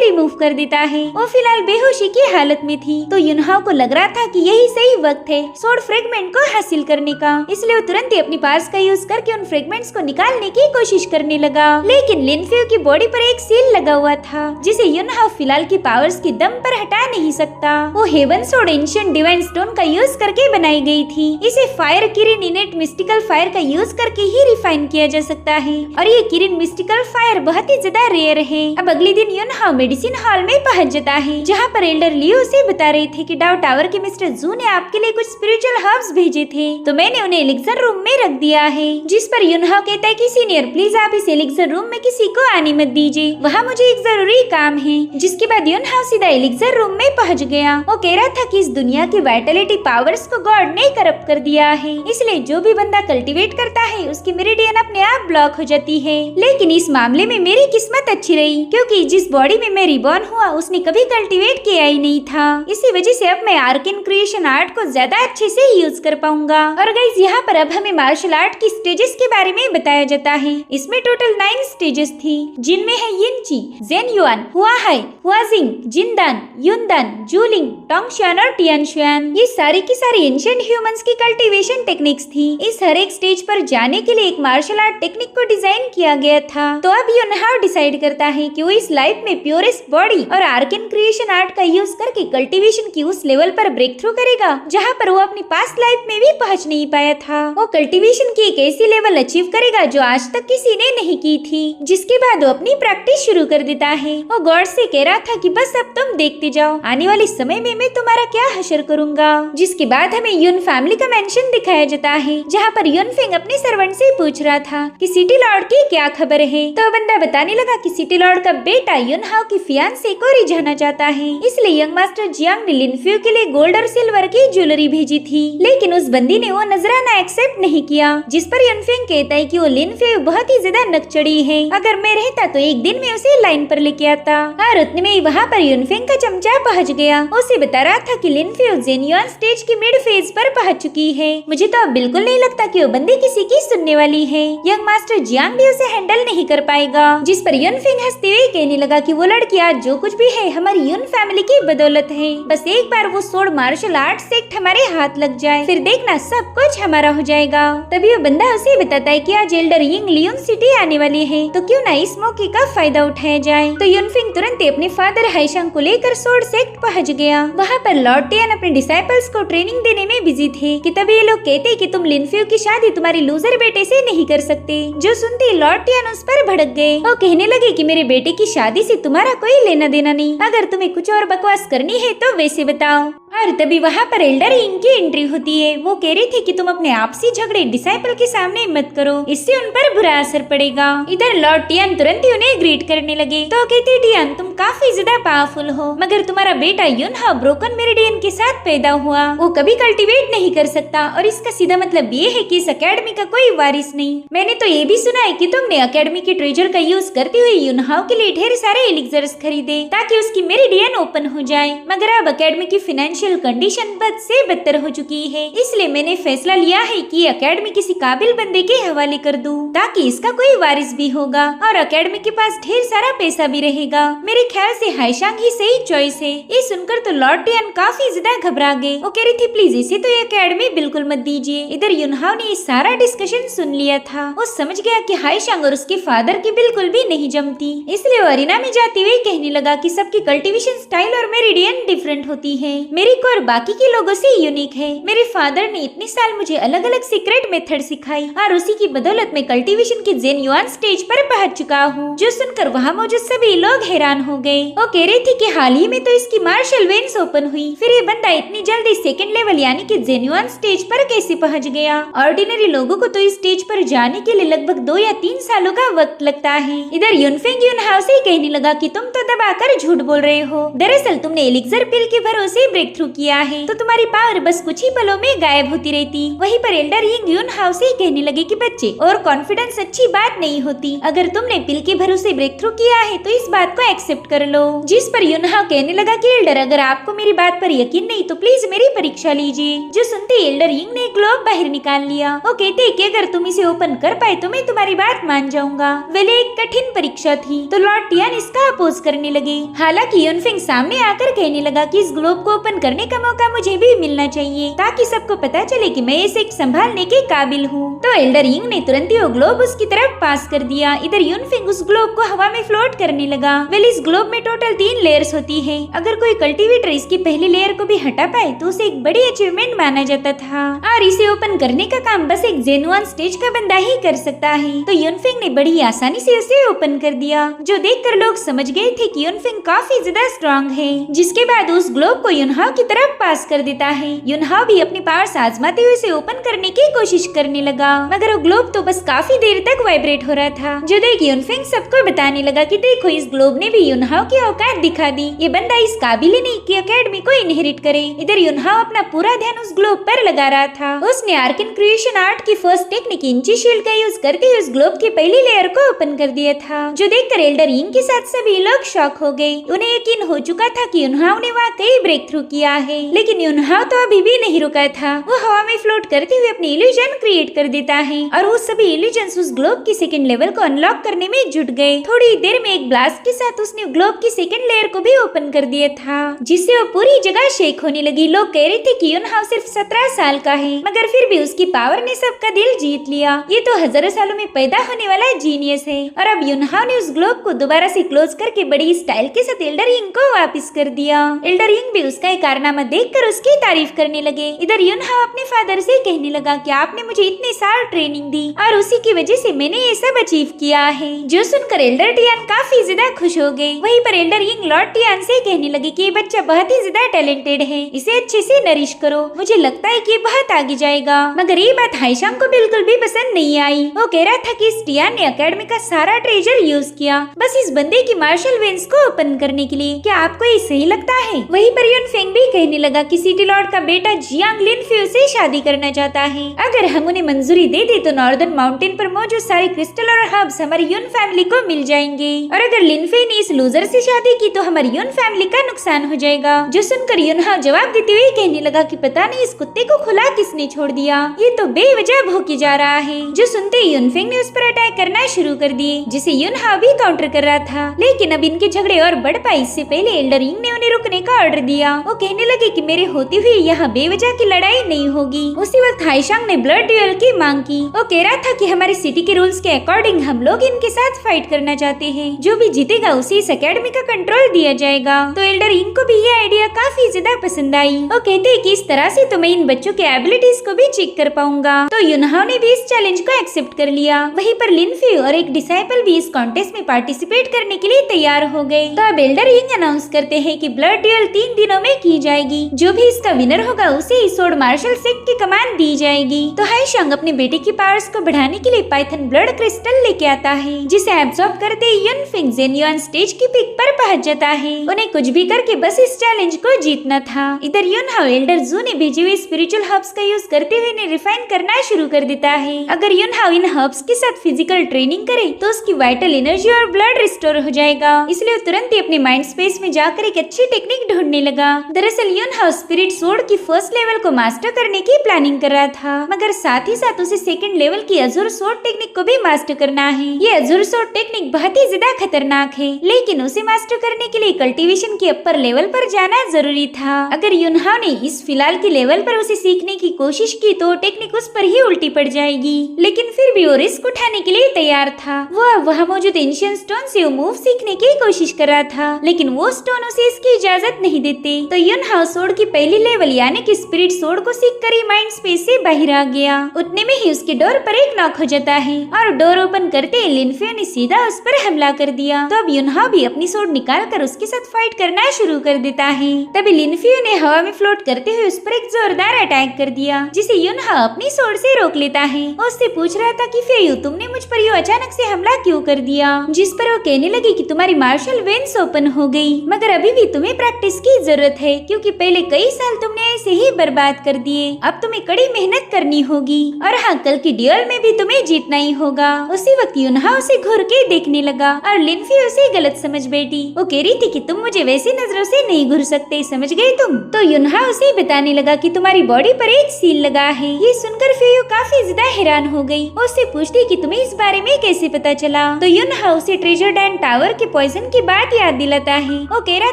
रिमूव कर देता है। वो फिलहाल बेहोशी की हालत में थी, तो युनहाओ को लग रहा था कि यही सही वक्त है सोड फ्रेगमेंट को हासिल करने का, इसलिए वो तुरंत ही अपनी पावर्स का यूज करके उन फ्रेगमेंट्स को निकालने की कोशिश करने लगा। लेकिन लिनफेउ की बॉडी पर एक सील लगा हुआ था, जिसे युनहाओ फिलहाल की पावर्स के दम पर हटा नहीं सकता। वो हेवन सोड एंशिएंट डिवाइन स्टोन का यूज करके बनाई गई थी। इसे फायर किरिन इनेट मिस्टिकल फायर का यूज करके ही रिफाइन किया जा सकता है और ये किरिन मिस्टिकल फायर बहुत ही ज्यादा रेयर है। अब अगले दिन युनहाओ मेडिसिन हॉल में पहुंच जाता है, जहाँ पर एल्डर लियो से बता रहे थे कि डाउ टावर के मिस्टर जू ने आपके लिए कुछ स्पिरिचुअल हर्ब्स भेजे थे, तो मैंने उन्हें एलिक्सर रूम में रख दिया है। जिस पर युनहाओ कहता है कि सीनियर प्लीज आप इस एलिक्सर रूम में किसी को आने मत दीजिए, वहाँ मुझे एक जरूरी काम है। जिसके बाद युनहाओ सीधा एलिक्सर रूम में पहुंच गया। वो कह रहा था कि इस दुनिया की वाइटलिटी पावर्स को गॉड ने करप्ट कर दिया है, इसलिए जो भी बंदा कल्टीवेट करता है उसकी मेरिडियन अपने आप ब्लॉक हो जाती है। लेकिन इस मामले में मेरी किस्मत अच्छी रही, क्योंकि जिस बॉडी में मैं रिबॉर्न हुआ उसने कभी कल्टीवेट किया ही नहीं था। इसी वजह से अब मैं आर्कन क्रिएशन आर्ट को ज्यादा अच्छे से यूज कर पाऊंगा। और गाइस यहाँ पर अब हमें मार्शल आर्ट की स्टेजेस के बारे में बताया जाता है। इसमें टोटल 9 स्टेजेस थी, जिनमें है यिनची, जेन युआन, हुआहाई, हुआजिंग, जिनदान, युनदान, जूलिंग, टोंगशुआन और टियानशुआन। ये सारी की सारी एंशिएंट ह्यूमंस की कल्टीवेशन टेक्निक्स थी। इस हर एक स्टेज पर जाने के लिए एक मार्शल आर्ट टेक्निक को डिजाइन किया गया था। तो अब युनहाओ डिसाइड करता है कि वो इस लाइफ में प्योरेस्ट बॉडी और आर्कन क्रिएशन आर्ट का यूज करके कल्टीवेशन की उस लेवल पर ब्रेक थ्रू करेगा जहाँ पर वो अपनी पास्ट लाइफ में भी पहुँच नहीं पाया था। वो कल्टीवेशन की एक ऐसी लेवल अचीव करेगा जो आज तक किसी ने नहीं की थी। जिसके बाद वो अपनी प्रैक्टिस शुरू कर देता है। वो गॉड से कह रहा था कि बस अब तुम देखते जाओ, आने वाले समय में मैं तुम्हारा क्या हशर करूंगा। जिसके बाद हमें युन फैमिली का मेंशन दिखाया जाता है, जहाँ पर युनफेंग अपने सर्वेंट से पूछ रहा था कि सिटी लॉर्ड की क्या खबर है। तो बंदा बताने लगा कि सिटी लॉर्ड का बेटा युनहाओ की फियांसे को रिझाना चाहता है, इसलिए यंग मास्टर जियांग ने लिनफ्यू के लिए गोल्ड और सिल्वर की ज्वेलरी भेजी थी। लेकिन उस बंदी ने वो नजराना एक्सेप्ट नहीं किया। जिस पर युनफेंग कहता है कि वो लिनफ्यू बहुत ही ज्यादा नकचड़ी है, अगर मैं रहता तो एक दिन में उसे लाइन पर लेके आता। और उतने में वहाँ पर युनफेंग का चमचा पहुँच गया। उसे बता रहा था कि लिनफ्यू जेन्युइन स्टेज की मिड फेज पर पहुँच चुकी है। मुझे तो अब बिल्कुल नहीं लगता कि वो बंदी किसी की सुनने वाली है। यंग मास्टर जियांग भी उसे हैंडल नहीं कर पाएगा। जिस पर युनफेंग हंसते हुए कहने लगा कि वो लड़की आज जो कुछ भी है हमारी युन फैमिली की बदौलत है। बस एक बार वो सोड मार्शल आर्ट सेक्ट हमारे हाथ लग जाए, फिर देखना सब कुछ हमारा हो जाएगा। तभी वो बंदा उसे बताता है कि आज एल्डर यिंग लियोन सिटी आने वाली है, तो क्यों ना इस मौके का फायदा उठाया जाए। तो युनफेंग तुरंत अपने फादर हाइशांग को लेकर सोड सेक्ट पहुंच गया। वहाँ पर लॉर्ड टियान अपने डिसाइपल्स को ट्रेनिंग देने में बिजी थे कि तभी ये लोग कहते कि तुम लिनफ्यू की शादी तुम्हारे लूजर बेटे से नहीं कर सकते। जो सुनते लॉर्ड टियान उस पर भड़क गए। वो कहने लगे कि मेरे बेटे की शादी से तुम्हारा कोई लेना देना नहीं, अगर तुम्हें कुछ और बकवास करनी है तो वैसे बताओ। और तभी वहाँ पर एल्डर यिंग की एंट्री होती है। वो कह रही थी कि तुम अपने आपसी झगड़े डिसाइपल के सामने मत करो, इससे उन पर बुरा असर पड़ेगा। इधर लॉर्ड टियान तुरंत ही उन्हें ग्रीट करने लगे। तो कहते टियान तुम काफी ज्यादा पावरफुल हो, मगर तुम्हारा बेटा युनहाओ ब्रोकन मेरिडियन के साथ पैदा हुआ, वो कभी कल्टीवेट नहीं कर सकता और इसका सीधा मतलब ये है कि इस अकेडमी का कोई वारिस नहीं। मैंने तो ये भी सुना है कि तुमने अकेडमी के ट्रेजर का यूज करते हुए युनहाओ के लिए ढेर सारे एलिक्सर्स खरीदे ताकि उसकी मेरिडियन ओपन हो जाए, मगर अब अकेडमी की फाइनेंशियल फाइनेंशियल कंडीशन बद से बदतर हो चुकी है, इसलिए मैंने फैसला लिया है कि एकेडमी किसी काबिल बंदे के हवाले कर दूं, ताकि इसका कोई वारिस भी होगा और एकेडमी के पास ढेर सारा पैसा भी रहेगा। मेरे ख्याल से हाईशांग ही सही चॉइस है। ये सुनकर तो लॉर्ड टियान काफी ज्यादा घबरा गए। वो कह रही थी प्लीज इसे तो एकेडमी बिल्कुल मत दीजिए। इधर युनहाओ ने सारा डिस्कशन सुन लिया था। वो समझ गया कि हाईशांग और उसके फादर की बिल्कुल भी नहीं जमती, इसलिए वो अरीना में जाते हुए कहने लगा कि सबकी कल्टीवेशन स्टाइल और मेरिडियन डिफरेंट होती है, मेरी को और बाकी के लोगों से यूनिक है। मेरे फादर ने इतने साल मुझे अलग अलग सीक्रेट मेथड सिखाई और उसी की बदौलत में कल्टीवेशन के जेन्युइन स्टेज पर पहुंच चुका हूँ। जो सुनकर वहाँ मौजूद सभी लोग हैरान हो गए। वो कह रही थी कि हाल ही में तो इसकी मार्शल वेन्स ओपन हुई, फिर ये बंदा इतनी जल्दी सेकंड लेवल यानी कि जेन्युइन स्टेज पर कैसे पहुंच गया। ऑर्डिनरी लोगों को तो इस स्टेज पर जाने के लिए लगभग 2 या 3 सालों का वक्त लगता है। इधर युनफेंग युनहाओ से कहने लगा कि तुम तो दबाकर झूठ बोल रहे हो, दरअसल तुमने एलिक्सर पिल के भरोसे ब्रेक थ्रू किया है, तो तुम्हारी पावर बस कुछ ही पलों में गायब होती रहती। वहीं पर एल्डर यिंग युनहाओ से कहने लगे कि बच्चे, और कॉन्फिडेंस अच्छी बात नहीं होती, अगर तुमने पिल के भरोसे ब्रेक थ्रू किया है तो इस बात को एक्सेप्ट कर लो। जिस पर युनहाओ कहने लगा कि एल्डर अगर आपको मेरी बात पर यकीन नहीं तो प्लीज मेरी परीक्षा लीजिए। जो सुनते एल्डर यिंग ने ग्लोब बाहर निकाल लिया। वो कहते कि अगर तुम इसे ओपन कर पाए तो मैं तुम्हारी बात मान जाऊंगा। वेले एक कठिन परीक्षा थी तो लॉर्ड टियान इसका अपोज करने लगे। हालांकि युनफेंग सामने आकर कहने लगा कि इस ग्लोब को ओपन करने का मौका मुझे भी मिलना चाहिए, ताकि सबको पता चले कि मैं इसे संभालने के काबिल हूँ। तो एल्डर यिंग ने तुरंत ही वो ग्लोब उसकी तरफ पास कर दिया। इधर युनफेंग उस ग्लोब को हवा में फ्लोट करने लगा। वेल इस ग्लोब में टोटल 3 लेयर्स होती है। अगर कोई कल्टीवेटर इसकी पहली लेयर को भी हटा पाए तो उसे एक बड़ी अचीवमेंट माना जाता था और इसे ओपन करने का काम बस एक जेन्युइन स्टेज का बंदा ही कर सकता है। तो युनफेंग ने बड़ी आसानी से उसे ओपन कर दिया, जो देखकर लोग समझ गए थे कि युनफेंग काफी ज्यादा स्ट्रॉन्ग है। जिसके बाद उस ग्लोब को युनहाओ की तरफ पास कर देता है। युनहाओ भी अपनी पावर्स आजमाते हुए इसे ओपन करने की कोशिश करने लगा, मगर वो ग्लोब तो बस काफी देर तक वाइब्रेट हो रहा था। जो देख युनफेंग सबको बताने लगा कि देखो इस ग्लोब ने भी युनहाओ की औकात दिखा दी, ये बंदा इस काबिल ही नहीं कि एकेडमी को इनहेरिट करे। इधर युनहाओ अपना पूरा ध्यान उस ग्लोब पर लगा रहा था। उसने आर्कन क्रिएशन आर्ट की फर्स्ट टेक्निक इंची शील्ड का यूज करके उस ग्लोब की पहली लेयर को ओपन कर दिया था, जो देखकर एल्डर यिंग के साथ सभी लोग शॉक हो गए। उन्हें यकीन हो चुका था कि युनहाओ ने वाकई ब्रेक थ्रू किया है, लेकिन युनहाओ तो अभी भी नहीं रुका था। वो हवा में फ्लोट करते हुए अपनी इल्यूजन क्रिएट कर देता है और वो सभी इल्यूजन्स उस ग्लोब की सेकंड लेवल को अनलॉक करने में जुट गए। थोड़ी देर में एक ब्लास्ट के साथ उसने ग्लोब की सेकंड लेयर को भी ओपन कर दिया था, जिससे वो पूरी जगह शेक होने लगी। लोग कह रहे थे कि युनहाओ सिर्फ 17 साल का है, मगर फिर भी उसकी पावर ने सबका दिल जीत लिया। ये तो हजारों सालों में पैदा होने वाला जीनियस है। और अब युनहाओ ने उस ग्लोब को दोबारा से क्लोज करके बड़ी स्टाइल के साथ एल्डर यिंग को वापस कर दिया। एल्डर यिंग भी उसका एक कारनामा देखकर उसकी तारीफ करने लगे। इधर युनहाओ अपने फादर से कहने लगा कि आपने मुझे इतने साल ट्रेनिंग दी और उसी की वजह से मैंने ये सब अचीव किया है। जो सुनकर एल्डर टियान काफी ज्यादा खुश हो गए। वहीं पर एल्डर यिंग लॉर्ड टियान से कहने लगे कि ये बच्चा बहुत ही ज्यादा टैलेंटेड है, इसे अच्छे से नरिश करो, मुझे लगता है कि ये बहुत आगे जाएगा। मगर ये बात हाईशांग को बिल्कुल भी पसंद नहीं आई। वो कह रहा था कि इस टियान ने एकेडमी का सारा ट्रेजर यूज किया बस इस बंदे की मार्शल वेन्स को ओपन करने के लिए। क्या आपको ये सही लगता है? वहीं पर युनफेंग भी कहने लगा कि सिटी लॉर्ड का बेटा जियांग लिनफ्यू से शादी करना चाहता है। अगर हम उन्हें मंजूरी दे दे तो नॉर्दर्न माउंटेन पर मौजूद सारे क्रिस्टल और हर्ब्स हमारी युन फैमिली को मिल जाएंगे, और अगर लिनफे ने इस लूजर से शादी की तो हमारी युन फैमिली का नुकसान हो जाएगा। जो सुनकर युनहाओ जवाब देते हुए कहने लगा कि पता नहीं इस कुत्ते को खुला किसने छोड़ दिया, ये तो बेवजह भौंके जा रहा है। जो सुनते ही युनफेंग ने उस पर अटैक करना शुरू कर दिए, जिसे युनहाओ भी काउंटर कर रहा था। लेकिन अब इनके झगड़े और बढ़ पाए इससे पहले एल्डर यिंग ने उन्हें रुकने का ऑर्डर दिया। वो कहने लगे कि मेरे होते हुए यहाँ बेवजह की लड़ाई नहीं होगी। उसी वक्त हाईशांग ने ब्लड ड्यूअल की मांग की। वो कह रहा था कि हमारी सिटी के रूल्स के अकॉर्डिंग हम लोग इनके साथ फाइट करना चाहते हैं, जो भी जीतेगा उसे इस एकेडमी का कंट्रोल दिया जाएगा। तो एल्डर यिंग को भी ये आइडिया काफी ज्यादा पसंद आई। वो कहते हैं कि इस तरह से तो मैं इन बच्चों के एबिलिटीज को भी चेक कर पाऊंगा। तो युनहाओ ने भी इस चैलेंज को एक्सेप्ट कर लिया। वहीं पर लिनफ्यू और एक डिसाइपल भी इस कॉन्टेस्ट में पार्टिसिपेट करने के लिए तैयार हो गए। तो अब एल्डर यिंग अनाउंस करते हैं कि ब्लड ड्यूअल 3 दिनों में की जाएगी, जो भी इसका विनर होगा उसे इस स्वॉर्ड मार्शल सेक्ट की कमान दी जाएगी। तो हाईशांग अपने बेटे की पावर्स को बढ़ाने के लिए पाइथन ब्लड क्रिस्टल लेके आता है, जिसे एब्सॉर्ब करते ही युनफेंग जेन्युइन स्टेज की पिक पर पहुंच जाता है। उन्हें कुछ भी करके बस इस चैलेंज को जीतना था। इधर युनहाओ एल्डर जू ने भेजे हुए स्पिरिचुअल हर्ब्स का यूज करते हुए इन्हें रिफाइन करना शुरू कर देता है। अगर युनहाओ इन हर्ब्स के साथ फिजिकल ट्रेनिंग करे तो उसकी वाइटल एनर्जी और ब्लड रिस्टोर हो जाएगा। इसलिए वो तुरंत ही अपने माइंड स्पेस में जाकर एक अच्छी टेक्निक ढूंढने लगा। दरअसल युनहाओ स्पिरिट सोर्ड की फर्स्ट लेवल को मास्टर करने की प्लानिंग कर रहा था, मगर साथ ही साथ उसे सेकंड लेवल की अजुर सोर्ड टेक्निक को भी मास्टर करना है। ये अजुर सोर्ड टेक्निक बहुत ही ज्यादा खतरनाक है, लेकिन उसे मास्टर करने के लिए कल्टीवेशन के अपर लेवल पर जाना जरूरी था। अगर युनहाओ ने इस फिलहाल के लेवल पर उसे सीखने की कोशिश की तो टेक्निक उस पर ही उल्टी पड़ जाएगी, लेकिन फिर भी वो रिस्क उठाने के लिए तैयार था। वो वहाँ मौजूद एंशिएंट स्टोन से वो मूव सीखने की कोशिश कर रहा था, लेकिन वो स्टोन उसे इसकी इजाजत नहीं देते। तो युनहाओ सोर्ड की पहली लेवल यानी कि स्पिरिट सोर्ड को सीखकर ही माइंड स्पेस से बाहर आ गया। उतने में ही उसके डोर पर एक नॉक हो जाता है और डोर ओपन करते ही लिनफियो ने सीधा उस पर हमला कर दिया। तो अब युनहाओ भी अपनी सोर्ड निकालकर उसके साथ फाइट करना शुरू कर देता है। तभी लिनफियो ने हवा में फ्लोट करते हुए उस पर एक जोरदार अटैक कर दिया, जिसे युनहाओ अपनी सोर्ड से रोक लेता है। उससे पूछ रहा था कि फेयू तुमने मुझ पर यूं अचानक से हमला क्यों कर दिया, जिस पर वो कहने लगी कि तुम्हारी मार्शल वेन्स ओपन हो गई, मगर अभी भी तुम्हें प्रैक्टिस की जरूरत है क्योंकि पहले कई साल तुमने ऐसे ही बर्बाद कर दिए। अब तुम्हें कड़ी मेहनत करनी होगी और हाँ, कल की ड्यूल में भी तुम्हें जीतना ही होगा। उसी वक्त युनहाओ उसे घूर के देखने लगा और लिनफियो उसे गलत समझ बैठी। वो कह रही थी कि तुम मुझे वैसी नजरों से नहीं घूर सकते, समझ गए तुम। तो युनहाओ उसे बताने लगा कि तुम्हारी बॉडी पर एक सील लगा है। ये सुनकर फेयू काफी ज्यादा हैरान हो गई। उससे पूछती कि तुम्हें इस बारे में कैसे पता चला। तो युनहाओ उसे ट्रेजर डैन टावर के पॉइजन की बात याद दिलाता है। वो कह रहा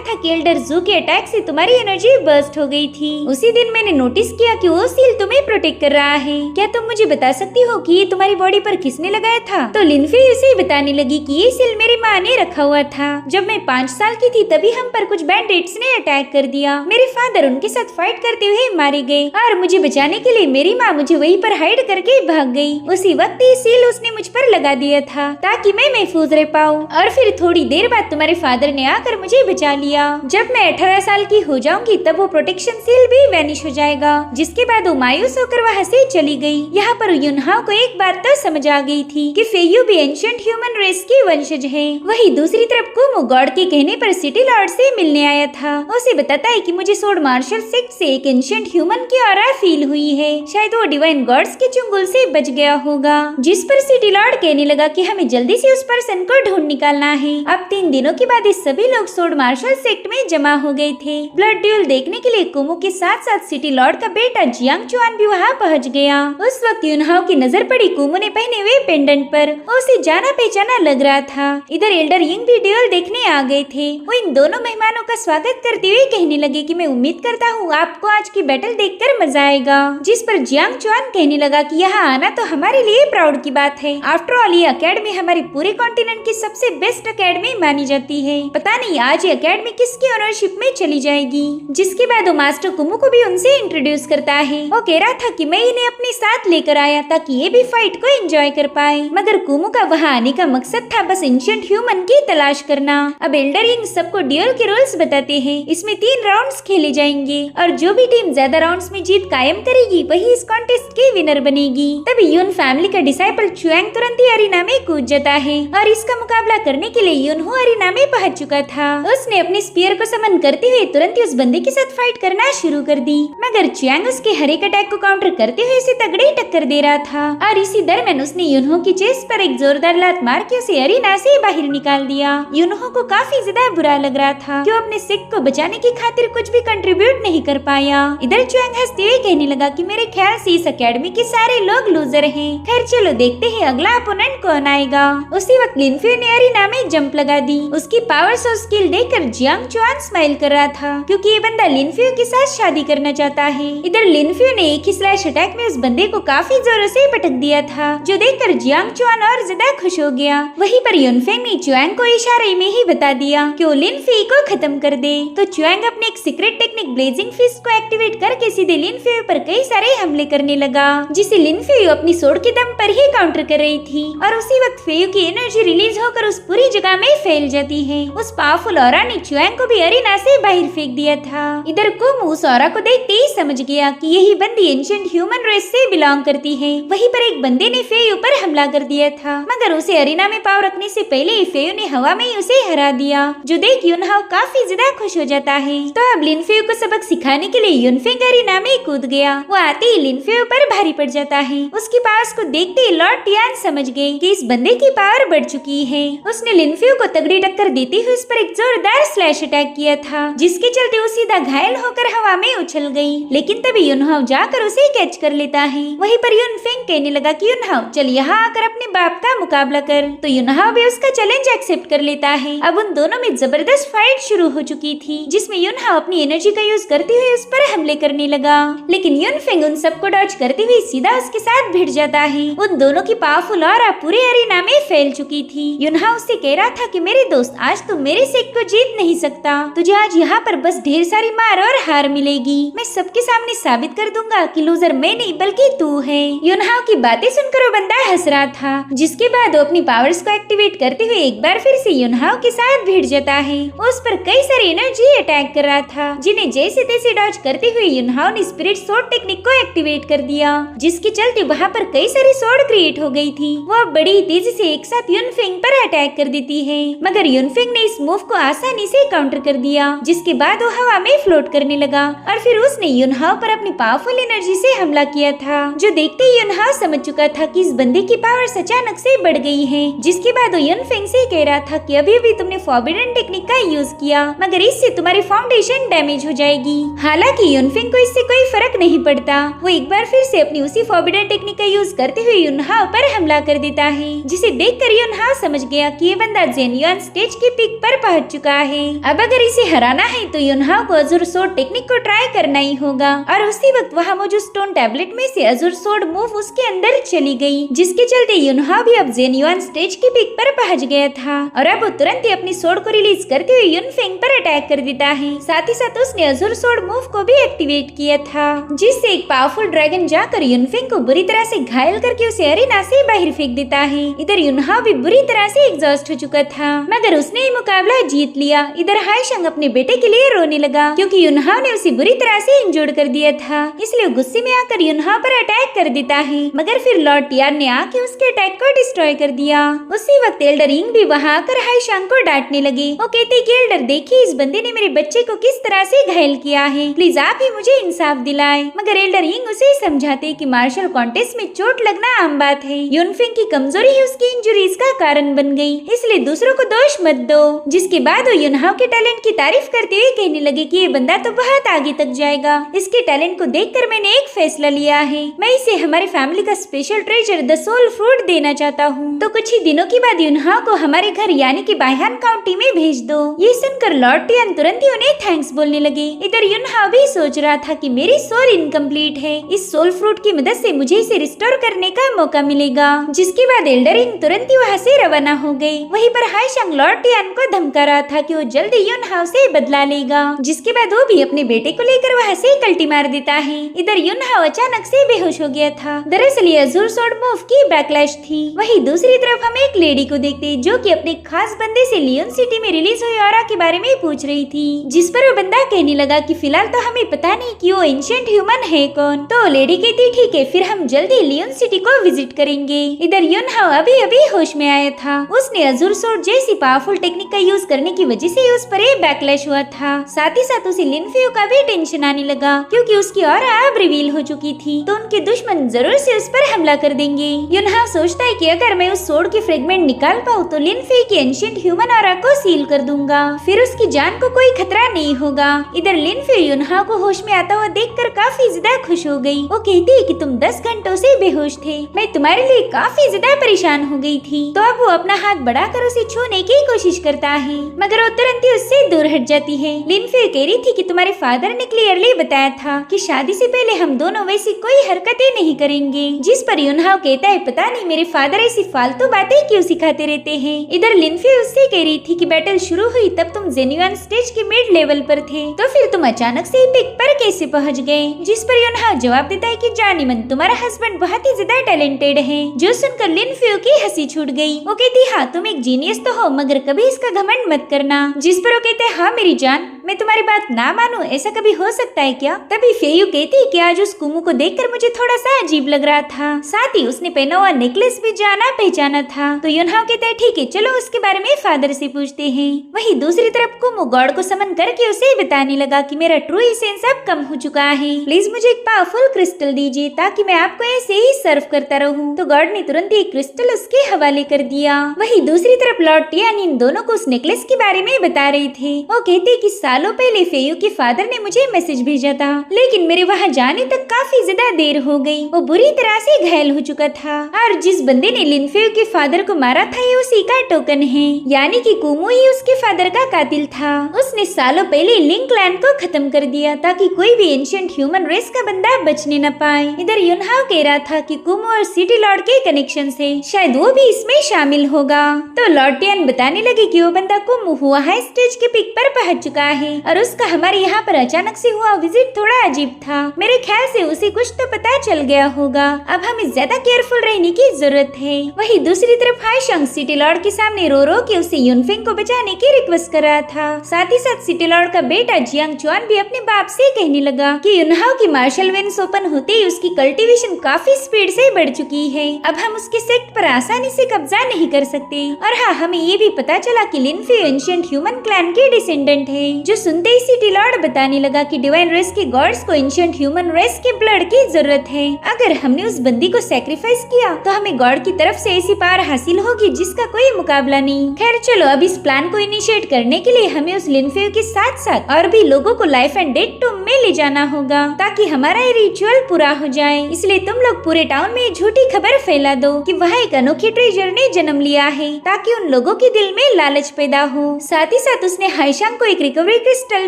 था कि एल्डर जू के अटैक से तुम्हारी एनर्जी बर्स्ट हो गई थी। उसी दिन मैंने नोटिस किया कि वो सील तुम्हें प्रोटेक्ट कर रहा है। क्या तुम मुझे बता सकती हो कि ये तुम्हारी बॉडी पर किसने लगाया था। तो लिनफियो उसे बताने लगी कि ये सील मेरी माँ ने रखा हुआ था। जब मैं 5 साल की थी तभी हम पर कुछ बैंडिट्स ने अटैक कर दिया। मेरे फादर उनके साथ फाइट करते हुए मारे गए और मुझे बचाने के लिए मेरी माँ मुझे वहीं पर हाइड करके भाग गई। उसी वक्त ये सील उसने मुझ पर लगा दिया था ताकि मैं महफूज रह पाऊँ। और फिर थोड़ी देर बाद तुम्हारे फादर ने आकर मुझे बचा लिया। जब मैं 18 साल की हो जाऊंगी तब वो प्रोटेक्शन सील भी वैनिश हो जाएगा। जिसके बाद वो मायूस होकर वहाँ से चली गई। यहाँ पर युनहाओ को एक बात तो समझ आ गई थी कि फेयू भी एंशिएंट ह्यूमन रेस की वंशज है। वही दूसरी तरफ कुमो गॉड के कहने पर सिटी लॉर्ड से मिलने आया था। उसे बताता है कि मुझे सोर्ड मार्शल सेक्ट से एक एंशिएंट ह्यूमन की ऑरा फील हुई है। शायद वो डिवाइन गॉड्स के चुंगल से बच गया होगा। जिस पर सिटी लॉर्ड कहने लगा कि हमें जल्दी से उस पर्सन को ढूंढ निकालना है। अब 3 दिनों के बाद इस सभी लोग सोर्ड मार्शल सेक्ट में जमा हो गए थे। ब्लड ड्यूल देखने के लिए कुमो के साथ साथ सिटी लॉर्ड का बेटा जियांग चुआन भी वहाँ पहुँच गया। उस वक्त युनहाओ की नजर पड़ी कुमो ने पहने हुए पेंडेंट पर। उसे जाना पहचाना लग रहा था। इधर एल्डर यिंग भी ड्यूल देखने आ गए थे। वो इन दोनों मेहमानों का स्वागत करते हुए कहने लगे कि मैं उम्मीद करता हूँ आपको आज की बैटल देखकर मजा आएगा। जिस पर जियांग चुआन कहने लगा कि यहाँ आना तो हमारे लिए प्राउड की बात है। आफ्टर ऑल ये अकेडमी हमारे पूरे कॉन्टिनेंट की सबसे बेस्ट अकेडमी मानी जाती है। पता नहीं आज ये अकेडमी किसकी ओनरशिप में चली जाएगी। जिसके बाद वो मास्टर कुमो को भी उनसे इंट्रोड्यूस करता है। वो कह रहा था कि मैं इन्हें अपने साथ लेकर आया ताकि ये भी फाइट को एंजॉय कर पाए, मगर कुमो का वहाँ आने का मकसद था बस एंशिएंट ह्यूमन की तलाश करना। अब एल्डर यिंग सबको ड्यूल के रूल्स बताते हैं। इसमें 3 राउंड्स खेले जाएंगे और जो भी टीम ज्यादा राउंड्स में जीत कायम करेगी वही इस कॉन्टेस्ट की विनर बनेगी। तभी यून फैमिली का डिसाइपल चुआंग तुरंत ही अरीना में कूद जाता है और इसका मुकाबला करने के लिए यूनहो अरीना में पहुंच चुका था। उसने अपने स्पीयर को समन करते हुए तुरंत ही उस बंदे के साथ फाइट करना शुरू कर दी, मगर चुआंग उसके हर एक अटैक को काउंटर करते हुए उसे तगड़ी टक्कर दे रहा था। और इसी दरमियान उसने यूनहो की चेस्ट पर एक जोरदार लात मार के उसे अरीना से बाहर निकाल दिया। यूनहो को काफी ज्यादा बुरा लग रहा था कि वो अपने सिख को बचाने की खातिर कुछ भी कंट्रीब्यूट नहीं कर पाया। इधर चुआंग हंसते हुए कहने लगा कि मेरे ख्याल से इस अकेडमी के सारे लोग लूजर हैं। खैर चलो देखते हैं अगला अपोनेंट कौन आएगा। उसी वक्त लिनफियो ने अरीना में जंप लगा दी। उसकी पावर्स और स्किल देखकर जियांग चुआन स्माइल कर रहा था क्योंकि ये बंदा लिनफियो के साथ शादी करना चाहता है। इधर लिनफियो ने एक ही स्लैश अटैक में उस बंदे को काफी जोरों से पटक दिया था, जो देखकर जियांग चुआन और ज्यादा खुश हो गया। वहीं पर युनफेंग ने चुआंग को इशारे में ही बता दिया कि वो लिनफी को खत्म कर दे। तो चुआंग अपने एक सीक्रेट टेक्निक ब्लेजिंग फिस्ट को एक्टिवेट करके सीधे लिनफियो पर कई सारे हमले करने लगा, जिसे लिनफियो अपनी सोड के दम पर ही काउंटर कर रही थी। और उसी वक्त फेयू की एनर्जी रिलीज होकर उस पूरी जगह में फैल जाती है। उस पावरफुल ऑरा ने चुआंग को भी अरीना से बाहर फेंक दिया था। इधर कुमो उस ऑरा को देखते ही समझ गया कि यही बंदी एंशिएंट ह्यूमन रेस से बिलोंग करती है। वहीं पर एक बंदे ने फेयू पर हमला कर दिया था, मगर उसे अरीना में पावर रखने से पहले ही फेयू ने हवा में ही उसे हरा दिया, जो देख युनहाओ काफी ज्यादा खुश हो जाता है। तो अब लिनफेयू को सबक सिखाने के लिए युनफेंग अरीना में कूद गया। वो आते ही लिनफेयू पर भारी पड़ जाता है। उसकी पावर्स को देखते ही लॉर्ड टियान समझ गए कि इस बंदे की पावर बढ़ चुकी है। उसने लिनफेयू को तगड़ी टक्कर देते हुए उस पर एक जोरदार स्लैश अटैक किया था, जिसके चलते वो सीधा घायल होकर हवा में उछल गई। लेकिन तभी युनहाओ जाकर उसे कैच कर लेता है। वहीं पर युनफेंग कहने लगा कि युनहाओ चल यहाँ आकर अपने बाप का मुकाबला कर। तो युनहाओ भी उसका चैलेंज एक्सेप्ट कर लेता है। अब उन दोनों में जबरदस्त फाइट शुरू हो चुकी थी, जिसमें युनहाओ अपनी एनर्जी का यूज करते हुए उस पर हमले करने लगा। लेकिन युनफेंग उन सबको डॉज करते हुए सीधा उसके साथ भिड़ जाता है। उन दोनों की पावरफुल ऑरा पूरे एरिना में फैल चुकी थी। युनहाओ उससे कह रहा था कि मेरे दोस्त आज तुम मेरे से को जीत नहीं सकता, तुझे आज यहाँ पर बस ढेर सारी मार और हार मिलेगी। मैं सबके सामने साबित कर दूंगा कि लूजर मैं नहीं बल्कि तू है। युनहाओ की बातें सुनकर वो बंदा हंस रहा था, जिसके बाद वो अपनी पावर्स को एक्टिवेट करते हुए एक बार फिर से युनहाओ के साथ भिड़ जाता है। उस पर कई सारी एनर्जी अटैक कर रहा था, जिन्हें जैसे तैसे डॉज करते हुए युनहाओ ने स्पिरिट स्वॉर्ड टेक्निक को एक्टिवेट कर दिया, जिसके चलते वहाँ पर कई सारी स्वॉर्ड क्रिएट हो गई थी। वो बड़ी तेजी से एक साथ युनफेंग पर अटैक कर देती है, मगर युनफेंग ने इस मूव को आसानी से काउंटर कर दिया, जिसके बाद वो हवा में फ्लोट करने लगा और फिर उसने युनहाओ पर अपनी पावरफुल एनर्जी से हमला किया था, जो देखते ही युनहाओ समझ चुका था कि इस बंदे की पावर अचानक से बढ़ गई है। जिसके बाद वो युनफेंग से कह रहा था कि अभी भी तुमने फॉरबिडन टेक्निक का यूज किया, मगर इससे तुम्हारी फाउंडेशन डैमेज हो जाएगी। हालांकि युनफेंग को इससे कोई फर्क नहीं पड़ता। वो एक बार फिर से अपनी उसी फॉरबिडन टेक्निक का यूज करते हुए युनहाओ पर हमला कर देता है, जिसे देखकर युनहाओ समझ गया कि ये बंदा जेन्युइन स्टेज की पीक पर पहुंच चुका है। अब अगर इसे हराना है तो युनहाओ को अजुर सोर्ड टेक्निक को ट्राई करना ही होगा। और उसी वक्त वहाँ मौजूद स्टोन टैबलेट में से अजुर सोर्ड मूव उसके अंदर चली गई, जिसके चलते युनहाओ भी अब जेन्युइन स्टेज की पीक पर पहुंच गया था। और अब वो तुरंत ही अपनी सोर्ड को रिलीज करते हुए युनफेंग पर अटैक कर देता है। साथ ही साथ उसने अजुर सोर्ड मूव को भी एक्टिवेट किया था, जिससे एक पावरफुल ड्रैगन जाकर युनफेंग को बुरी तरह से घायल करके उसे अरीना से बाहर फेंक देता है। इधर युनहाओ भी बुरी तरह से एग्जॉस्ट हो चुका था, मगर उसने ये मुकाबला जीत लिया। इधर हाईशंग अपने बेटे के लिए रोने लगा, क्योंकि युनहाओ ने उसे बुरी तरह से इंजर्ड कर दिया था। इसलिए गुस्से में आकर युनहाओ पर अटैक कर देता है, मगर फिर लॉर्ड टियान ने आके उसके अटैक को डिस्ट्रॉय कर दिया। उसी वक्त एल्डर इंग भी वहाँ आकर हाईशंग को डांटने लगे। वो कहते कि एल्डर देखिए, इस बंदे ने मेरे बच्चे को किस तरह से घायल किया है, प्लीज आप ही मुझे इंसाफ दिलाए। मगर एल्डर इंग उसे समझाते कि मार्शल कॉन्टेस्ट में चोट लगना आम बात है, युनफेंग की कमजोरी ही उसकी इंजुरीज का कारण बन गई, इसलिए दूसरों को दोष मत दो। जिसके बाद वो युनहाओ के टैलेंट की तारीफ करते हुए कहने लगे कि ये बंदा तो बहुत आगे तक जाएगा। इसके टैलेंट को देखकर मैंने एक फैसला लिया है, मैं इसे हमारी फैमिली का special treasure the soul fruit देना चाहता हूँ। तो कुछ ही दिनों के बाद युनहाओ को हमारे घर यानी कि बायहान काउंटी में भेज दो। ये सुनकर लॉर्ड टियान तुरंत ही उन्हें थैंक्स बोलने लगे। इधर युनहाओ भी सोच रहा था कि मेरी सोल इनकम्प्लीट है, इस सोल फ्रूट की मदद से मुझे इसे रिस्टोर करने का मौका मिलेगा। जिसके बाद एल्डर इंग तुरंत ही वहाँ से रवाना हो गई। वहीं पर हाईशंग लॉर्ड टियान को धमका रहा था कि वो जल्दी युनहाओ से बदला लेगा। जिसके बाद वो भी अपने बेटे को लेकर वहाँ से कल्टी मार देता है। इधर युनहाओ अचानक से बेहोश हो गया था। दरअसल ये अजुर सोर्ड मूव की बैकलैश थी। वहीं दूसरी तरफ हम एक लेडी को देखते जो कि अपने खास बंदे से लियोन सिटी में रिलीज हुई ऑरा के बारे में पूछ रही थी, जिस पर वो बंदा कहने लगा कि फिलहाल तो हमें पता नहीं कि वो एंशिएंट ह्यूमन है कौन। तो लेडी कहती ठीक है, फिर हम जल्दी लियोन सिटी को विजिट करेंगे। इधर युनहाओ अभी अभी होश में आया था। उसने अजुर सोर्ड जैसी पावरफुल टेक्निक का यूज करने की वजह से उस पर एक बैकलैश हुआ था। साथ ही साथ उसे लिनफियो का भी टेंशन आने लगा, क्योंकि उसकी ऑरा अब रिवील हो चुकी थी, तो उनके दुश्मन जरूर से उस पर हमला कर देंगे। युनहाओ सोचता है कि अगर मैं उस सोर्ड के फ्रेगमेंट निकाल पाऊँ तो लिनफी की एंशिएंट ह्यूमन ऑरा को सील कर दूंगा, फिर उसकी जान को कोई खतरा नहीं होगा। इधर लिनफी युनहाओ को होश में आता हुआ देखकर काफी ज्यादा खुश हो गई। वो कहती है कि तुम 10 घंटों से बेहोश थे, मैं तुम्हारे लिए काफी ज्यादा परेशान हो गई थी। तो अब वो अपना हाथ बढ़ाकर उसे छूने की कोशिश करता है, मगर वो तुरंत ही उससे दूर हट जाती है। लिनफी कह रही थी कि तुम्हारे फादर ने क्लियरली बताया था कि शादी से पहले हम दोनों वैसी कोई हरकतें नहीं करेंगे। जिस पर युनहाओ कहता है पता नहीं मेरे फादर ऐसी फालतू बातें क्यों सिखाते रहते हैं। इधर लिनफी उससे कह रही थी कि बैटल शुरू हुई तब तुम जेन्युइन स्टेज के मिड लेवल पर थे, तो फिर तुम अचानक से पिक पर कैसे पहुंच गए। जिस पर युनहाओ जवाब देता है कि जानी मन तुम्हारा हस्बैंड बहुत ही ज्यादा टैलेंटेड है। जो सुनकर लिनफी की हंसी छूट गई। वो कहती हाँ तुम एक जीनियस तो हो, मगर कभी इसका घमंड मत करना। जिस पर वो कहते हैं हाँ मेरी जान, मैं तुम्हारी बात ना मानूं ऐसा कभी हो सकता है क्या। तभी फेयू कहती है कि आज उस कुमू को देखकर मुझे थोड़ा सा अजीब लग रहा था, साथ ही उसने पहना हुआ नेकलेस भी जाना पहचाना था। तो युनहाओ कहता है ठीक है चलो उसके बारे में फादर से पूछते हैं। वहीं दूसरी तरफ कुमू गॉड को समन करके उसे बताने लगा कि मेरा ट्रू एसेंस अब कम हो चुका है, प्लीज मुझे एक पावरफुल क्रिस्टल दीजिए ताकि मैं आपको ऐसे ही सर्व करता रहूं। तो गॉड ने तुरंत ही क्रिस्टल उसके हवाले कर दिया। वहीं दूसरी तरफ लॉर्ड टियान इन दोनों को उस नेकलेस के बारे में बता रहे थे। वो कहते कि सालों पहले फेयू के फादर ने मुझे मैसेज भेजा था, लेकिन मेरे वहाँ जाने तक काफी ज्यादा देर हो गई। वो बुरी तरह से घायल हो चुका था और जिस बंदे ने लिन फेयू के फादर को मारा था ये उसी का टोकन है, यानी कि कुमो ही उसके फादर का कातिल था। उसने सालों पहले लिंक क्लैन को खत्म कर दिया ताकि कोई भी एंशिएंट ह्यूमन रेस का बंदा बचने न पाए। इधर युनहाओ कह रहा था कि कुमो और सिटी लॉर्ड के कनेक्शन से शायद वो भी इसमें शामिल होगा। तो लॉर्ड टियान बताने लगे कि वो बंदा कुमो हुआ है स्टेज के पिक पर पहुंच चुका है और उसका हमारे यहाँ पर अचानक से हुआ विजिट थोड़ा अजीब था। मेरे ख्याल से उसे कुछ तो पता चल गया होगा। अब हमें ज्यादा केयरफुल रहने की जरूरत है। वही दूसरी तरफ हाईशंग सिटी लॉर्ड के सामने रो रो के उसे युनफेंग को बचाने की रिक्वेस्ट कर रहा था। साथ ही साथ सिटी लॉर्ड का बेटा जियांग चुआन भी अपने बाप से कहने लगा कि युनहाओ की मार्शल वेन्स ओपन होते ही उसकी कल्टीवेशन काफी स्पीड से बढ़ चुकी है। अब हम उसके सेक्ट पर आसानी से कब्जा नहीं कर सकते। और हाँ, हमें ये भी पता चला कि लिन फेयू एंशिएंट ह्यूमन क्लैन के डिसेंडेंट है। जो सुनते ही सिटी लॉर्ड बताने लगा कि डिवाइन रेस के गॉड्स को एंशिएंट ह्यूमन रेस के ब्लड की जरूरत है। अगर हमने उस बंदी को सैक्रिफाइस किया तो हमें गॉड की तरफ से ऐसी पावर हासिल होगी जिसका कोई मुकाबला नहीं। खैर चलो, अब इस प्लान को इनिशिएट करने के लिए हमें उस लिन फेयू के साथ साथ और भी लोगों को लाइफ एंड डेथ टूम में ले जाना होगा ताकि हमारा ये रिचुअल पूरा हो जाए। इसलिए तुम लोग पूरे टाउन में झूठी खबर फैला दो कि वहाँ एक अनोखी ट्रेजर ने जन्म लिया है ताकि उन लोगों के दिल में लालच पैदा हो। साथ ही साथ उसने हाईशांग को एक रिकवरी क्रिस्टल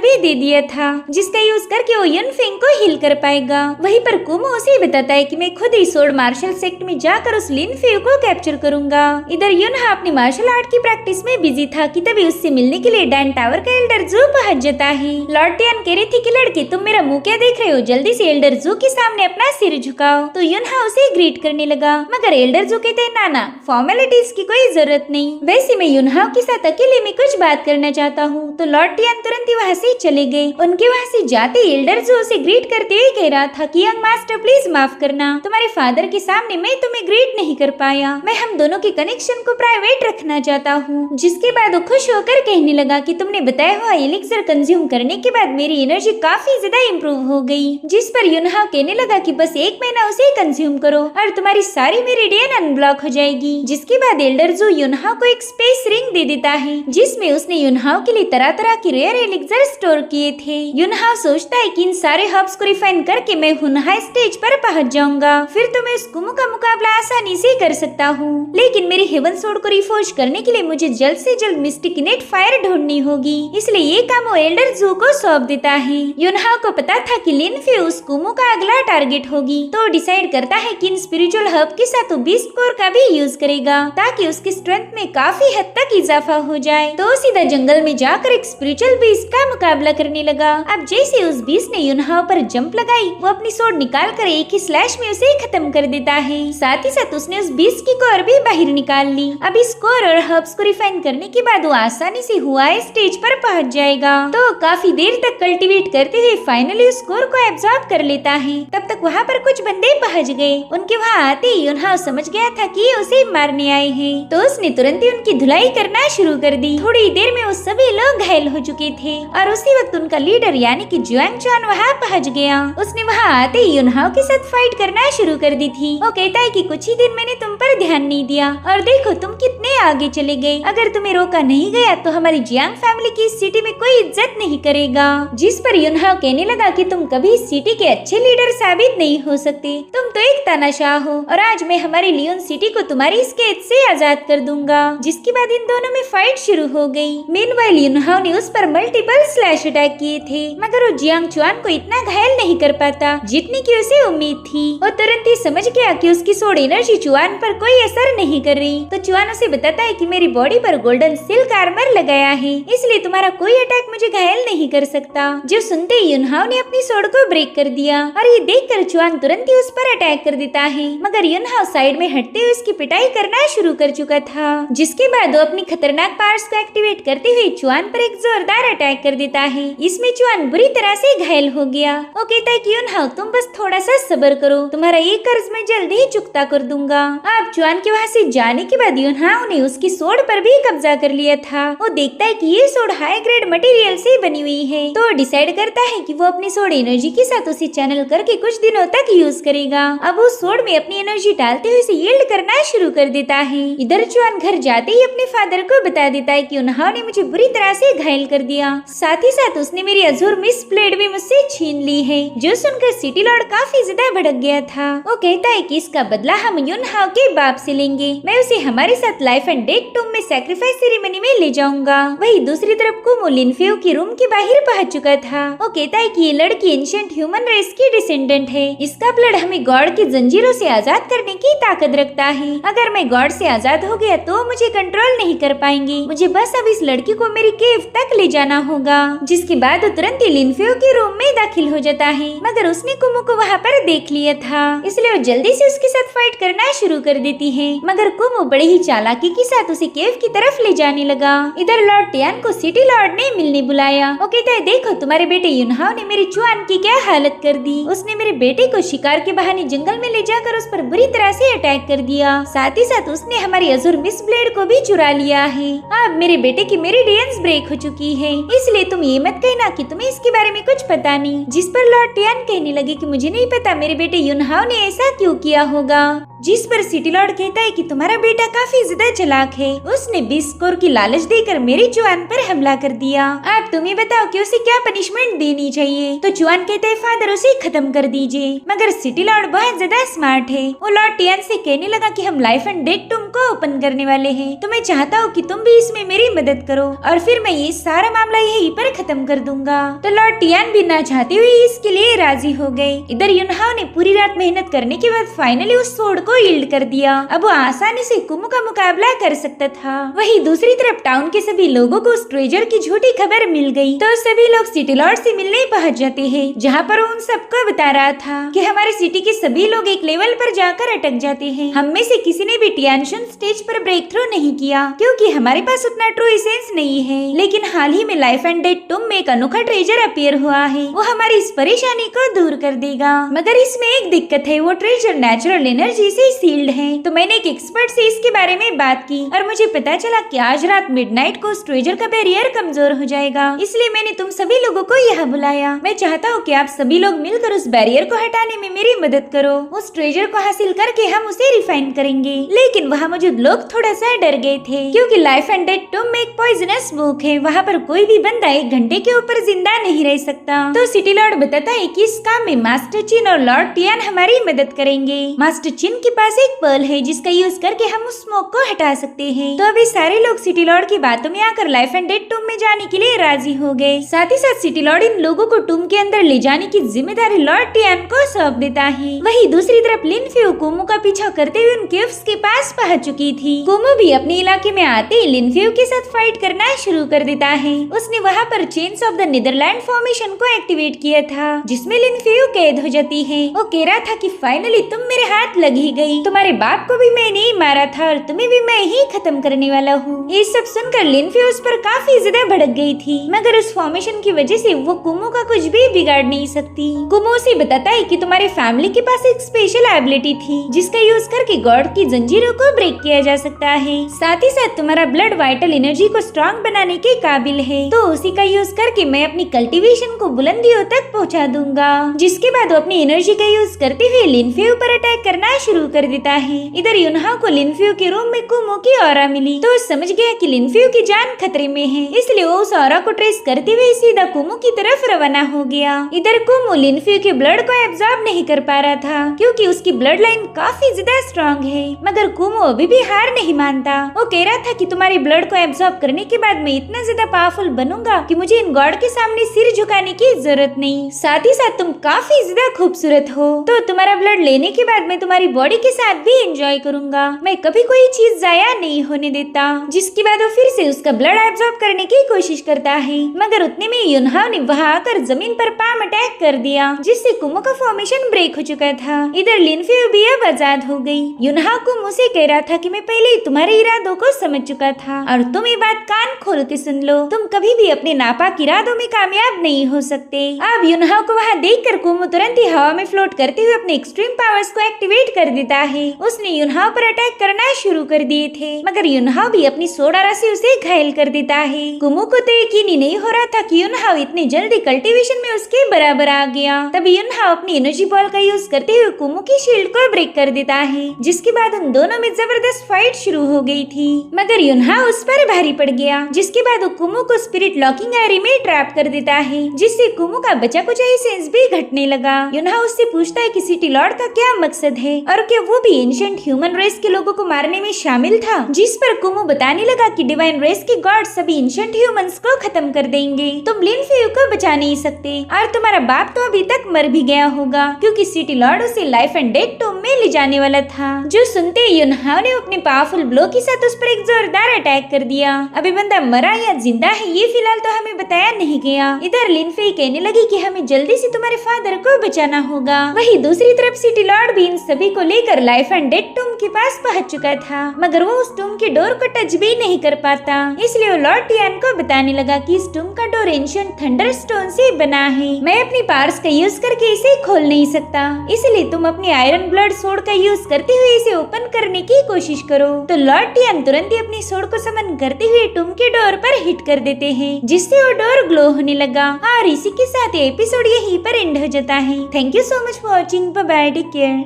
भी दे दिया था जिसका यूज करके वो युनफेंग को हील कर पाएगा। वहीं पर कुमो उसे बताता है कि मैं खुद ही सोर्ड मार्शल सेक्ट में जाकर उस लिन फेयू को कैप्चर करूंगा। इधर युनहा अपनी मार्शल आर्ट की प्रैक्टिस में बिजी था कि तभी उससे मिलने के लिए डैन टावर का एल्डर जू पहुंच जाता है। लॉर्ड टियान कह रही थी कि लड़के तुम मेरा मुंह क्या देख रहे हो, जल्दी से एल्डर जू के सामने अपना सिर झुकाओ। तो युनहा उसे ग्रीट करने लगा, मगर एल्डर जू कहते नाना फॉर्मेलिटीज की कोई जरूरत नहीं, वैसे मैं युनहाओ के साथ अकेले में कुछ बात करना चाहता हूँ। तो लॉर्ड टियान तुरंत ही वहाँ से चले गए। उनके वहाँ से जाते ही एल्डर जू उसे ग्रीट करते हुए कह रहा था कि यंग मास्टर प्लीज माफ करना, तुम्हारे फादर के सामने मैं तुम्हें ग्रीट नहीं कर पाया। मैं हम दोनों के कनेक्शन को प्राइवेट रखना चाहता हूँ। जिसके बाद वो खुश होकर कहने लगा कि तुमने बताया हुआ एलिक्सर कंज्यूम करने के बाद मेरी एनर्जी काफी ज्यादा इम्प्रूव हो गई। जिस पर युनहाओ कहने लगा कि बस 1 महीना उसे कंज्यूम करो और तुम्हारी सारी मेरिडियन अनब्लॉक हो जाएगी। जिसके बाद एल्डर जू युनहाओ को एक स्पेस रिंग दे देता है जिसमें उसने युनहाओ के लिए तरह तरह की रेयर एलिक्सर स्टोर किए थे। युनहाओ सोचता है कि इन सारे हर्ब्स को रिफाइन करके मैं हुनहाई स्टेज पर पहुंच जाऊंगा, फिर तो मैं उस कुमो का मुकाबला आसानी से कर सकता हूँ। लेकिन मेरी हेवन सोर्ड को रिफोर्ज करने के लिए मुझे जल्द से जल्द मिस्टिक इनेट फायर ढूंढनी होगी, इसलिए ये काम वो एल्डर जू को सौंप देता है। युनहाओ को पता था कि लिन फेयू उस कुमो का अगला टारगेट होगी, तो डिसाइड करता है कि इन स्पिरिचुअल हर्ब के साथ वो बीस्ट कोर का भी यूज करेगा ताकि उसकी स्ट्रेंथ में काफी हद तक इजाफा हो जाए। तो सीधा जंगल में जाकर एक स्पिरिचुअल बीस्ट का मुकाबला करने लगा। अब जैसे उस बीस्ट ने युनहाओ पर जंप लगाई, वो अपनी सोर्ड निकाल कर एक ही स्लैश में उसे खत्म कर देता है। साथ ही साथ उसने उस बीस्ट की कोर भी बाहर निकाल ली। अब इस कोर और हर्ब्स को रिफाइन करने के बाद वो आसानी से हुआ स्टेज पर पहुंच जाएगा। तो काफी देर तक कल्टीवेट करते हुए फाइनली उस कोर को एब्जॉर्ब कर लेता है। तब तक वहाँ पर कुछ बंदे पहुंच गए। उनके वहाँ आते ही युनहाओ समझ गया था कि उसे मारने आए हैं, तो उसने तुरंत ही उनकी धुलाई करना शुरू कर दी। थोड़ी देर में वो सभी लोग घायल हो चुके थे और उसी वक्त उनका लीडर यानी कि जुआंग चुआन वहाँ पहुँच गया। उसने वहाँ आते ही युनहाओ के साथ फाइट करना शुरू कर दी थी। वो कहता है कि कुछ ही दिन मैंने तुम पर ध्यान नहीं दिया और देखो तुम कितने आगे चले गए। अगर तुम्हें रोका नहीं गया तो हमारी जियांग फैमिली की इस सिटी में कोई इज्जत नहीं करेगा। जिस पर युनहाओ कहने लगा कि तुम कभी इस सिटी के अच्छे लीडर साबित नहीं हो सकते, तुम तो एक तानाशाह हो और आज मैं हमारी लियोन सिटी को तुम्हारी इस कैद से आजाद कर दूंगा। जिसके बाद इन दोनों में फाइट शुरू हो गई। मीनवाइल युनहाओ ने उस पर मल्टीपल स्लैश अटैक किए थे, मगर वो जियांग चुआन को इतना घायल नहीं कर पाता जितनी की उसे उम्मीद थी। वो तुरंत ही समझ गया कि उसकी सोड एनर्जी चुआन पर कोई असर नहीं कर रही। तो चुआन उसे बताता है कि मेरी बॉडी पर गोल्डन सिल्क आर्मर लगाया है, इसलिए तुम्हारा कोई अटैक मुझे घायल नहीं कर सकता। जो सुनते ही युनहाओ ने अपनी सोड को ब्रेक कर दिया और ये देखकर चुआन तुरंत ही उस पर अटैक कर देता है, मगर युनहाओ साइड में हटते हुए उसकी पिटाई करना शुरू कर चुका था। जिसके बाद वो अपनी खतरनाक पावर्स को एक्टिवेट करते हुए चुआन पर एक जोरदार अटैक कर देता है। इसमें चुआन बुरी तरह से घायल हो गया। वो कहता है कि युनहाओ तुम बस थोड़ा सा सब्र करो, तुम्हारा ये कर्ज मैं जल्द ही चुकता कर दूंगा। अब चुआन के वहाँ से जाने के बाद युनहाओ ने उसकी सोड पर भी कब्जा कर लिया था। वो देखता है कि ये सोड हाई ग्रेड मटेरियल से बनी हुई है, तो डिसाइड करता है कि वो अपनी सोड एनर्जी के साथ उसे चैनल करके कुछ दिनों तक यूज करेगा। अब उस सोड में अपनी एनर्जी डालते हुए इसे यील्ड करना शुरू कर देता है। इधर जुआन घर जाते ही अपने फादर को बता देता है कि उन्होंने ने मुझे बुरी तरह से घायल कर दिया, साथ ही साथ उसने मेरी अजूर मिस ब्लेड भी मुझसे छीन ली है। जो सुनकर सिटी लॉर्ड काफी ज्यादा भड़क गया था। वो कहता है कि इसका बदला हम युनहाओ के बाप से लेंगे। मैं उसे हमारे साथ लाइफ एंड डेथ टूम में सैक्रिफाइस सेरेमनी में ले जाऊंगा। वही दूसरी तरफ कुमो लिनफेओ के रूम के बाहर पहुंच चुका था। वो कहता है कि ये लड़की एंशिएंट ह्यूमन रेस की डिसेंडेंट है। इसका ब्लड हमें गॉड की जंजीरों से आजाद करने की ताकत रखता है। अगर मैं गॉड से आजाद हो गया तो मुझे कंट्रोल नहीं कर पाएंगे। मुझे बस अब इस लड़की को मेरी केव तक ले जाना होगा। जिसके बाद वो तुरंत ही लिनफेओ के रूम में दाखिल हो जाता है, मगर उसने कुमो को वहाँ पर देख लिया था, इसलिए वो जल्दी से उसके साथ फाइट करना शुरू कर देती है। मगर कुमो बड़े ही चालाकी के साथ उसे केव की तरफ ले जाने लगा। इधर लॉर्ड टियान को सिटी लॉर्ड ने मिलने बुलाया। वो कहता है, देखो तुम्हारे बेटे युनहाओ ने मेरी जुआन की क्या हालत कर दी। उसने मेरे बेटे को शिकार के बहाने जंगल में ले जाकर उस पर बुरी तरह से अटैक कर दिया। साथ ही साथ उसने हमारी अजूर मिस ब्लेड को भी चुरा लिया है। अब मेरे बेटे की मेरिडियंस ब्रेक हो चुकी है, इसलिए तुम ये मत कहना कि तुम्हें इसके बारे में कुछ पता नहीं। जिस पर लॉर्ड टियान कहने लगे कि मुझे नहीं पता मेरे बेटे युनहाओ ने ऐसा क्यों किया होगा। जिस पर सिटी लॉर्ड कहता है कि तुम्हारा बेटा काफी ज्यादा चालाक है। उसने 20 स्कोर की लालच देकर मेरी जुआन पर हमला कर दिया। अब तुम ही बताओ कि उसे क्या पनिशमेंट देनी चाहिए। तो जुआन कहता है, फादर उसे खत्म कर दीजिए। मगर सिटी लॉर्ड बहुत ज्यादा स्मार्ट है। वो लॉर्ड टियान से कहने लगा कि हम लाइफ एंड डेथ टूम को ओपन करने वाले हैं, तो मैं चाहता हूँ कि तुम भी इसमें मेरी मदद करो और फिर मैं ये सारा मामला यहीं पर खत्म कर दूंगा। तो लॉर्ड टियान भी ना चाहते हुए इसके लिए राजी हो गए। इधर युनहाओ ने पूरी रात मेहनत करने के बाद फाइनली उस सोड को यील्ड कर दिया। अब वो आसानी से कुमो का मुकाबला कर सकता था। वही दूसरी तरफ टाउन के सभी लोगों को उस ट्रेजर की झूठी खबर मिल गई, तो सभी लोग सिटी लॉर्ड से मिलने पहुंच जाते हैं, जहाँ पर उन सबको बता रहा था कि हमारे सिटी के सभी लोग एक लेवल पर जाकर अटक जाते हैं। हम में से किसी ने भी टियानशुन स्टेज पर ब्रेक थ्रू नहीं किया, क्योंकि हमारे पास उतना ट्रू एसेंस नहीं है। लेकिन हाल ही में लाइफ एंड डेथ टूम में एक अनोखा ट्रेजर अपीयर हुआ है, वो हमारी इस परेशानी को दूर कर देगा। मगर इसमें एक दिक्कत है, वो ट्रेजर नेचुरल एनर्जी से सील्ड है। तो मैंने एक एक्सपर्ट से इसके बारे में बात की और मुझे पता चला कि आज रात मिडनाइट को उस ट्रेजर का बैरियर कमजोर हो जाएगा, इसलिए मैंने तुम सभी लोगों को यहाँ बुलाया। मैं चाहता हूँ कि आप सभी लोग मिलकर उस बैरियर को हटाने में मेरी मदद करो। उस ट्रेजर को हासिल करके हम उसे रिफाइन करेंगे। लेकिन वहाँ मौजूद लोग थोड़ा सा डर गए थे, क्योंकि लाइफ एंड डेथ टूम में एक पॉइजनस बुक है, वहाँ पर कोई भी बंदा 1 घंटे के ऊपर जिंदा नहीं रह सकता। तो सिटी लॉर्ड बताता है कि इस काम में मास्टर चिन और लॉर्ड टियान हमारी मदद करेंगे। मास्टर चिन के पास एक पर्ल है जिसका यूज करके हम उस स्मोक को हटा सकते हैं। तो अभी सारे लोग सिटी लॉर्ड की बातों में आकर लाइफ एंड डेथ टूम में जाने के लिए राजी हो गए। साथ ही साथ सिटी लॉर्ड इन लोगों को टूम के अंदर ले जाने की जिम्मेदारी लॉर्ड टियान को सौंप देता है। वही दूसरी तरफ लिनफेओ कुमो का पीछा करते हुए उन केव्स के पास पहुंच चुकी थी। कुमो भी अपने इलाके में आते ही लिनफेओ के साथ फाइट करना शुरू कर देता है। उसने वहाँ पर chains of the Netherland formation को एक्टिवेट किया था, जिसमें लिनफेओ कैद हो जाती है। वो कह रहा था कि फाइनली तुम मेरे हाथ लग ही गई। तुम्हारे बाप को भी मैंने ही मारा था और तुम्हें भी मैं ही खत्म करने वाला हूँ। ये सब सुनकर लिनफेओ उस पर काफी ज्यादा भड़क गई थी, मगर उस फॉर्मेशन की वजह से वो कुमो का कुछ भी बिगाड़ नहीं सकती। कुमो उसे बताता है कि तुम्हारे फैमिली के पास एक स्पेशल एबिलिटी थी, जिसका यूज करके गॉड की जंजीरों को ब्रेक किया जा सकता है। साथ ही साथ तुम्हारा ब्लड वाइटल एनर्जी को स्ट्रॉन्ग बनाने के काबिल है, तो उसी का यूज करके मैं अपनी कल्टीवेशन को बुलंदियों तक पहुँचा दूंगा। जिसके बाद वो अपनी एनर्जी का यूज करते हुए लिनफेओ पर अटैक करना शुरू कर देता है। इधर युनहाओ को लिनफेओ के रूम में कुमो की ऑरा मिली, तो समझ गया कि लिनफेओ की जान खतरे में है, इसलिए वो उस ऑरा को ट्रेस करते हुए सीधा कुमो की तरफ रवाना हो गया। इधर कुमो लिनफेओ के ब्लड को एब्जॉर्ब नहीं कर पा रहा था, क्योंकि उसकी ब्लड लाइन काफी ज्यादा स्ट्रॉन्ग है। मगर कुमो अभी भी हार नहीं मानता। वो कह रहा था कि तुम्हारी ब्लड को एब्जॉर्ब करने के बाद मैं इतना ज्यादा पावरफुल बनूंगा कि मुझे इन गॉड के सामने सिर झुकाने की जरूरत नहीं। साथ ही साथ तुम काफी ज्यादा खूबसूरत हो, तो तुम्हारा ब्लड लेने के बाद मैं तुम्हारी बॉडी के साथ भी एंजॉय करूंगा। मैं कभी कोई चीज जाया नहीं होने देता। जिसके बाद वो फिर से उसका ब्लड एब्जॉर्ब करने की कोशिश करता है, मगर उतने में युनहाओ ने वहां आकर जमीन पर पाम अटैक कर दिया, जिससे कुमो का फॉर्मेशन ब्रेक हो चुका था। इधर लिनफेओ भी अब आजाद हो गई। युनहाओ कुमो से कह रहा था कि मैं पहले ही तुम्हारे इरादों को समझ चुका था और तुम ये बात कान खोल के सुन लो, तुम कभी भी अपने नापाक इरादों में कामयाब नहीं हो सकते। अब युनहाओ को वहाँ देखकर कुमो तुरंत ही हवा में फ्लोट करते हुए अपने एक्सट्रीम पावर्स को एक्टिवेट कर देता है। उसने युनहाओ पर अटैक करना शुरू कर दिए थे, मगर युनहाओ भी अपनी सोडारा से उसे घायल कर देता है। कुमो को तो यकीन ही नहीं हो रहा था कि युनहाओ इतनी जल्दी कल्टीवेशन में उसके बराबर आ गया। तब युनहाओ अपनी एनर्जी बॉल का यूज करते हुए कुमो की शील्ड को ब्रेक कर देता है, जिसके बाद उन दोनों में जबरदस्त फाइट शुरू हो गई थी। मगर युनहाओ उस पर भारी पड़ गया, जिसके बाद वो कुमो को स्पिरिट लॉकिंग एरिया में ट्रैप कर देता है, जिससे कुमो का बचा कुछ सेंस भी घटने लगा। युनहाओ उससे पूछता है कि सिटी लॉर्ड का क्या मकसद है और क्या वो भी एंशिएंट ह्यूमन रेस के लोगों को मारने में शामिल था, जिस पर कुमो बताने लगा कि डिवाइन रेस के गॉड सभी एंशिएंट ह्यूमंस को खत्म कर देंगे। तुम लिन फेयू को बचा नहीं सकते और तुम्हारा बाप तो अभी तक मर भी गया होगा, क्योंकि सिटी लॉर्ड उसे लाइफ एंड डेथ टूम में ले जाने वाला था। जो सुनते ही युनहाओ ने अपने पावरफुल ब्लो के साथ उस पर एक जोरदार अटैक कर दिया। अभी बंदा मरा या जिंदा है ये फिलहाल तो हमें बताया नहीं गया। इधर लिन फेई कहने लगी कि हमें जल्दी से तुम्हारे फादर को बचाना होगा। वही दूसरी तरफ सिटी लॉर्ड भी इन सभी को लेकर लाइफ एंड डेथ टूम के पास पहुंच चुका था, मगर वो उस टूम के डोर को टच भी नहीं कर पाता। इसलिए वो लॉर्ड टियान को बताने लगा कि इस टूम का डोर एंशिएंट थंडर स्टोन से बना है। मैं अपनी पावर्स का यूज करके इसे खोल नहीं सकता, इसलिए तुम अपनी आयरन ब्लड सोर्ड का यूज करते हुए इसे ओपन करने की कोशिश करो। तो लॉर्ड टियान तुरंत ही अपनी सोर्ड को समन करते हुए टूम के डोर पर हिट कर देते हैं, जिससे वो डोर ग्लो होने लगा। और इसी के साथ ये एपिसोड यहीं पर एंड हो जाता है। Thank you so much for watching. Bye bye, take care.